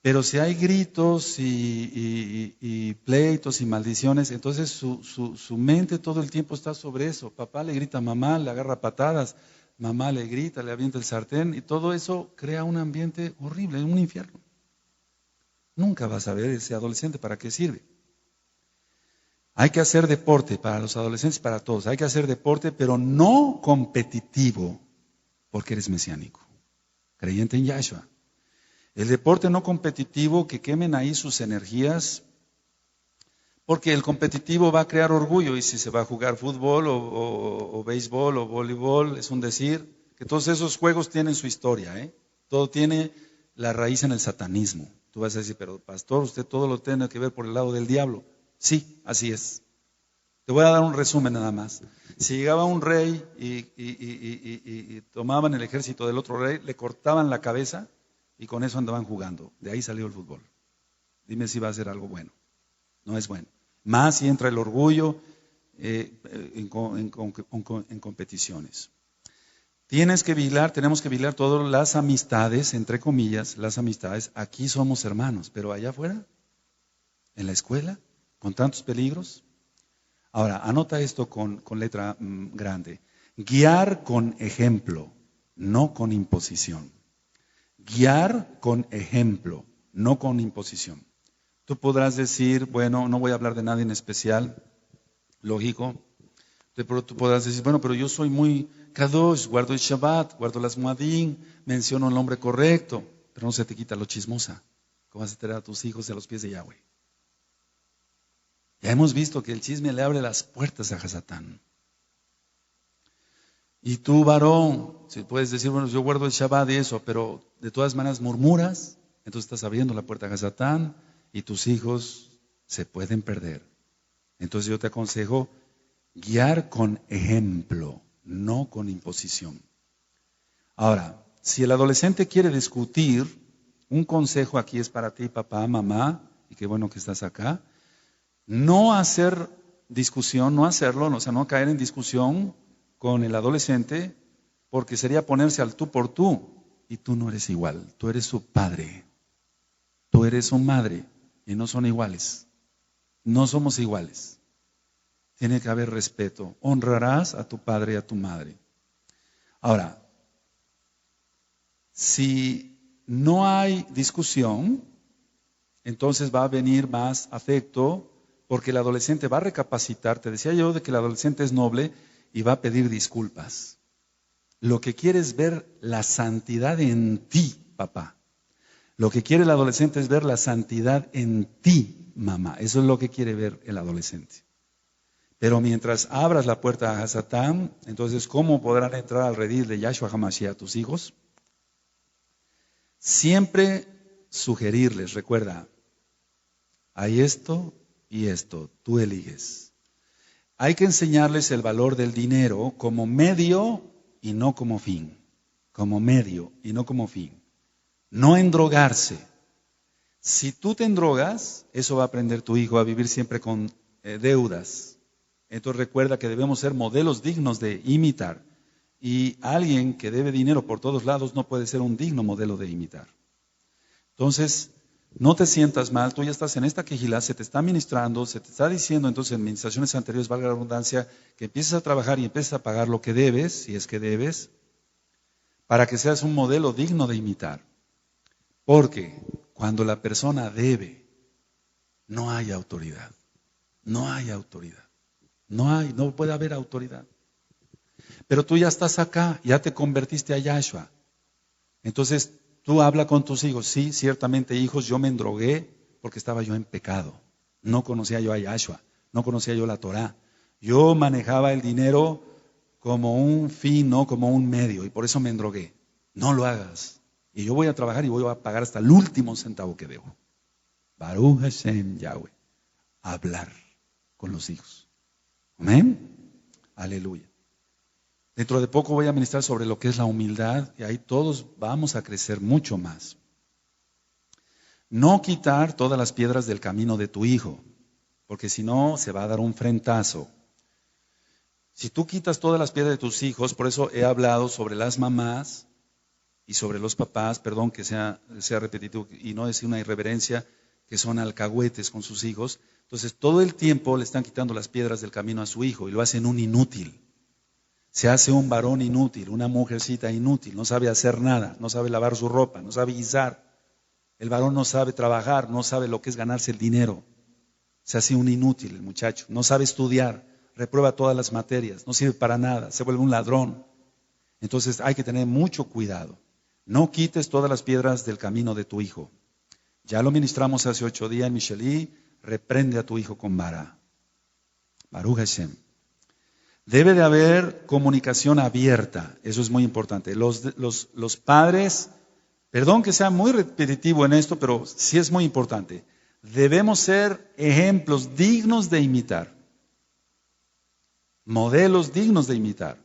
Pero si hay gritos y pleitos y maldiciones, entonces su mente todo el tiempo está sobre eso. Papá le grita a mamá, le agarra patadas, mamá le grita, le avienta el sartén, y todo eso crea un ambiente horrible, un infierno. Nunca vas a ver ese adolescente para qué sirve. Hay que hacer deporte para los adolescentes, para todos. Hay que hacer deporte, pero no competitivo, porque eres mesiánico, creyente en Yahshua. El deporte no competitivo, que quemen ahí sus energías, porque el competitivo va a crear orgullo, y si se va a jugar fútbol o béisbol o voleibol, es un decir, que todos esos juegos tienen su historia, Todo tiene la raíz en el satanismo. Tú vas a decir, pero pastor, usted todo lo tiene que ver por el lado del diablo. Sí, así es. Te voy a dar un resumen nada más. Si llegaba un rey y tomaban el ejército del otro rey, le cortaban la cabeza y con eso andaban jugando. De ahí salió el fútbol. Dime si va a ser algo bueno. No es bueno. Más si entra el orgullo en competiciones. Tenemos que vigilar todas las amistades, entre comillas, las amistades. Aquí somos hermanos, pero allá afuera, en la escuela, con tantos peligros. Ahora, anota esto con letra grande. Guiar con ejemplo, no con imposición. Guiar con ejemplo, no con imposición. Tú podrás decir, bueno, no voy a hablar de nada en especial, lógico. Pero tú podrás decir, bueno, pero yo soy muy kadosh, guardo el Shabbat, guardo las Muadín, menciono el nombre correcto, pero no se te quita lo chismosa. ¿Cómo vas a tener a tus hijos a los pies de Yahweh? Ya hemos visto que el chisme le abre las puertas a Hasatán. Y tú, varón, si puedes decir, bueno, yo guardo el Shabbat y eso, pero de todas maneras murmuras, entonces estás abriendo la puerta a Hasatán y tus hijos se pueden perder. Entonces yo te aconsejo guiar con ejemplo, no con imposición. Ahora, si el adolescente quiere discutir, un consejo aquí es para ti, papá, mamá, y qué bueno que estás acá, no hacer discusión, no hacerlo, o sea, no caer en discusión con el adolescente, porque sería ponerse al tú por tú, y tú no eres igual, tú eres su padre, tú eres su madre, y no son iguales, no somos iguales. Tiene que haber respeto, honrarás a tu padre y a tu madre. Ahora, si no hay discusión, entonces va a venir más afecto, porque el adolescente va a recapacitar. Te decía yo de que el adolescente es noble y va a pedir disculpas. Lo que quiere es ver la santidad en ti, papá. Lo que quiere el adolescente es ver la santidad en ti, mamá. Eso es lo que quiere ver el adolescente. Pero mientras abras la puerta a Satán, entonces ¿cómo podrán entrar al redil de Yahshua HaMashiach tus hijos? Siempre sugerirles, recuerda, hay esto y esto, tú eliges. Hay que enseñarles el valor del dinero como medio y no como fin. Como medio y no como fin. No endrogarse. Si tú te endrogas, eso va a aprender tu hijo a vivir siempre con deudas. Entonces recuerda que debemos ser modelos dignos de imitar. Y alguien que debe dinero por todos lados no puede ser un digno modelo de imitar. Entonces, no te sientas mal, tú ya estás en esta quejilá, se te está ministrando, se te está diciendo entonces en administraciones anteriores, valga la redundancia, que empieces a trabajar y empieces a pagar lo que debes, si es que debes, para que seas un modelo digno de imitar. Porque cuando la persona debe, no hay autoridad. No hay autoridad. No puede haber autoridad. Pero tú ya estás acá, ya te convertiste a Yahshua. Entonces, tú habla con tus hijos. Sí, ciertamente, hijos, yo me endrogué porque estaba yo en pecado. No conocía yo a Yahshua, no conocía yo la Torah. Yo manejaba el dinero como un fin, no como un medio, y por eso me endrogué. No lo hagas. Y yo voy a trabajar y voy a pagar hasta el último centavo que debo. Baruch Hashem Yahweh. Hablar con los hijos. Amén. Aleluya. Dentro de poco voy a ministrar sobre lo que es la humildad y ahí todos vamos a crecer mucho más. No quitar todas las piedras del camino de tu hijo, porque si no se va a dar un frentazo. Si tú quitas todas las piedras de tus hijos, por eso he hablado sobre las mamás y sobre los papás, perdón que sea repetitivo y no decir una irreverencia, que son alcahuetes con sus hijos. Entonces todo el tiempo le están quitando las piedras del camino a su hijo y lo hacen un inútil. Se hace un varón inútil, una mujercita inútil, no sabe hacer nada, no sabe lavar su ropa, no sabe guisar. El varón no sabe trabajar, no sabe lo que es ganarse el dinero. Se hace un inútil el muchacho, no sabe estudiar, reprueba todas las materias, no sirve para nada, se vuelve un ladrón. Entonces hay que tener mucho cuidado. No quites todas las piedras del camino de tu hijo. Ya lo ministramos hace 8 días en Michelí, reprende a tu hijo con vara. Baruch Hashem. Debe de haber comunicación abierta, eso es muy importante. Los padres, perdón que sea muy repetitivo en esto, pero sí es muy importante. Debemos ser ejemplos dignos de imitar, modelos dignos de imitar.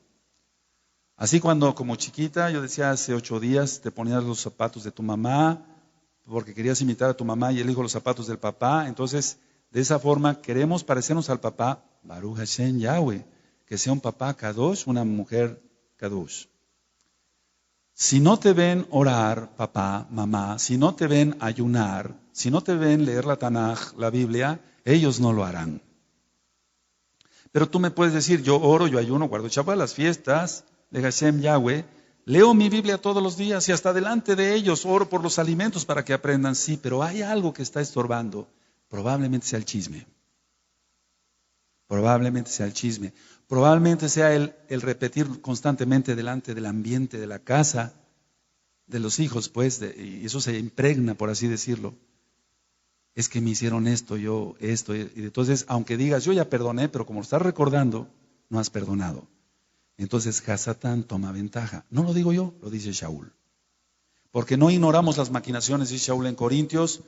Así cuando como chiquita, yo decía hace 8 días, te ponías los zapatos de tu mamá, porque querías imitar a tu mamá y el hijo los zapatos del papá, entonces de esa forma queremos parecernos al papá, Baruch Hashem Yahweh. Que sea un papá kadosh, una mujer kadosh. Si no te ven orar, papá, mamá, si no te ven ayunar, si no te ven leer la Tanaj, la Biblia, ellos no lo harán. Pero tú me puedes decir, yo oro, yo ayuno, guardo Shabbat, las fiestas de Hashem Yahweh, leo mi Biblia todos los días y hasta delante de ellos oro por los alimentos para que aprendan. Sí, pero hay algo que está estorbando. Probablemente sea el chisme. Probablemente sea el chisme. Probablemente sea el repetir constantemente delante del ambiente de la casa, de los hijos, pues, y eso se impregna, por así decirlo. Es que me hicieron esto, yo esto, y entonces, aunque digas, yo ya perdoné, pero como lo estás recordando, no has perdonado. Entonces, Hasatán toma ventaja. No lo digo yo, lo dice Shaul. Porque no ignoramos las maquinaciones, dice Shaul en Corintios,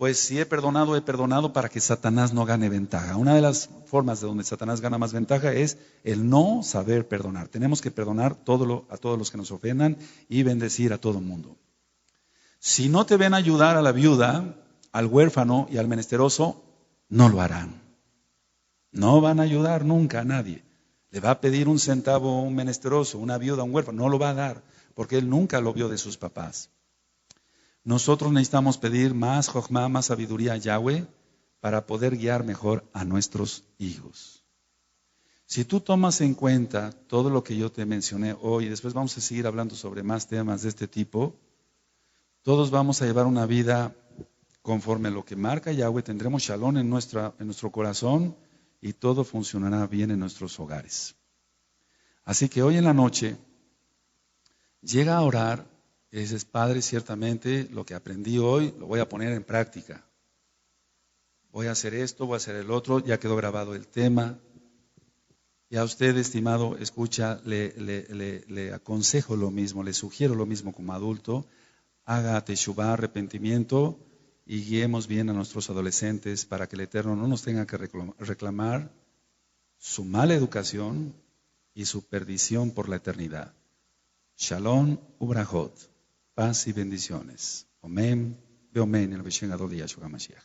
Pues si he perdonado para que Satanás no gane ventaja. Una de las formas de donde Satanás gana más ventaja es el no saber perdonar. Tenemos que perdonar a todos los que nos ofendan y bendecir a todo el mundo. Si no te ven ayudar a la viuda, al huérfano y al menesteroso, no lo harán. No van a ayudar nunca a nadie. Le va a pedir un centavo a un menesteroso, una viuda, un huérfano, no lo va a dar, porque él nunca lo vio de sus papás. Nosotros necesitamos pedir más jochma, más sabiduría a Yahweh para poder guiar mejor a nuestros hijos. Si tú tomas en cuenta todo lo que yo te mencioné hoy, y después vamos a seguir hablando sobre más temas de este tipo, todos vamos a llevar una vida conforme a lo que marca Yahweh, tendremos shalom en nuestro corazón y todo funcionará bien en nuestros hogares. Así que hoy en la noche, llega a orar. Y dices, Padre, ciertamente lo que aprendí hoy lo voy a poner en práctica. Voy a hacer esto, voy a hacer el otro, ya quedó grabado el tema. Y a usted, estimado, escucha, le aconsejo lo mismo, le sugiero lo mismo como adulto. Haga teshuvá, arrepentimiento, y guiemos bien a nuestros adolescentes para que el Eterno no nos tenga que reclamar su mala educación y su perdición por la eternidad. Shalom ubrajot. Paz y bendiciones. Amén. Ve amén en el Beshen Gadol de Yahshua HaMashiach.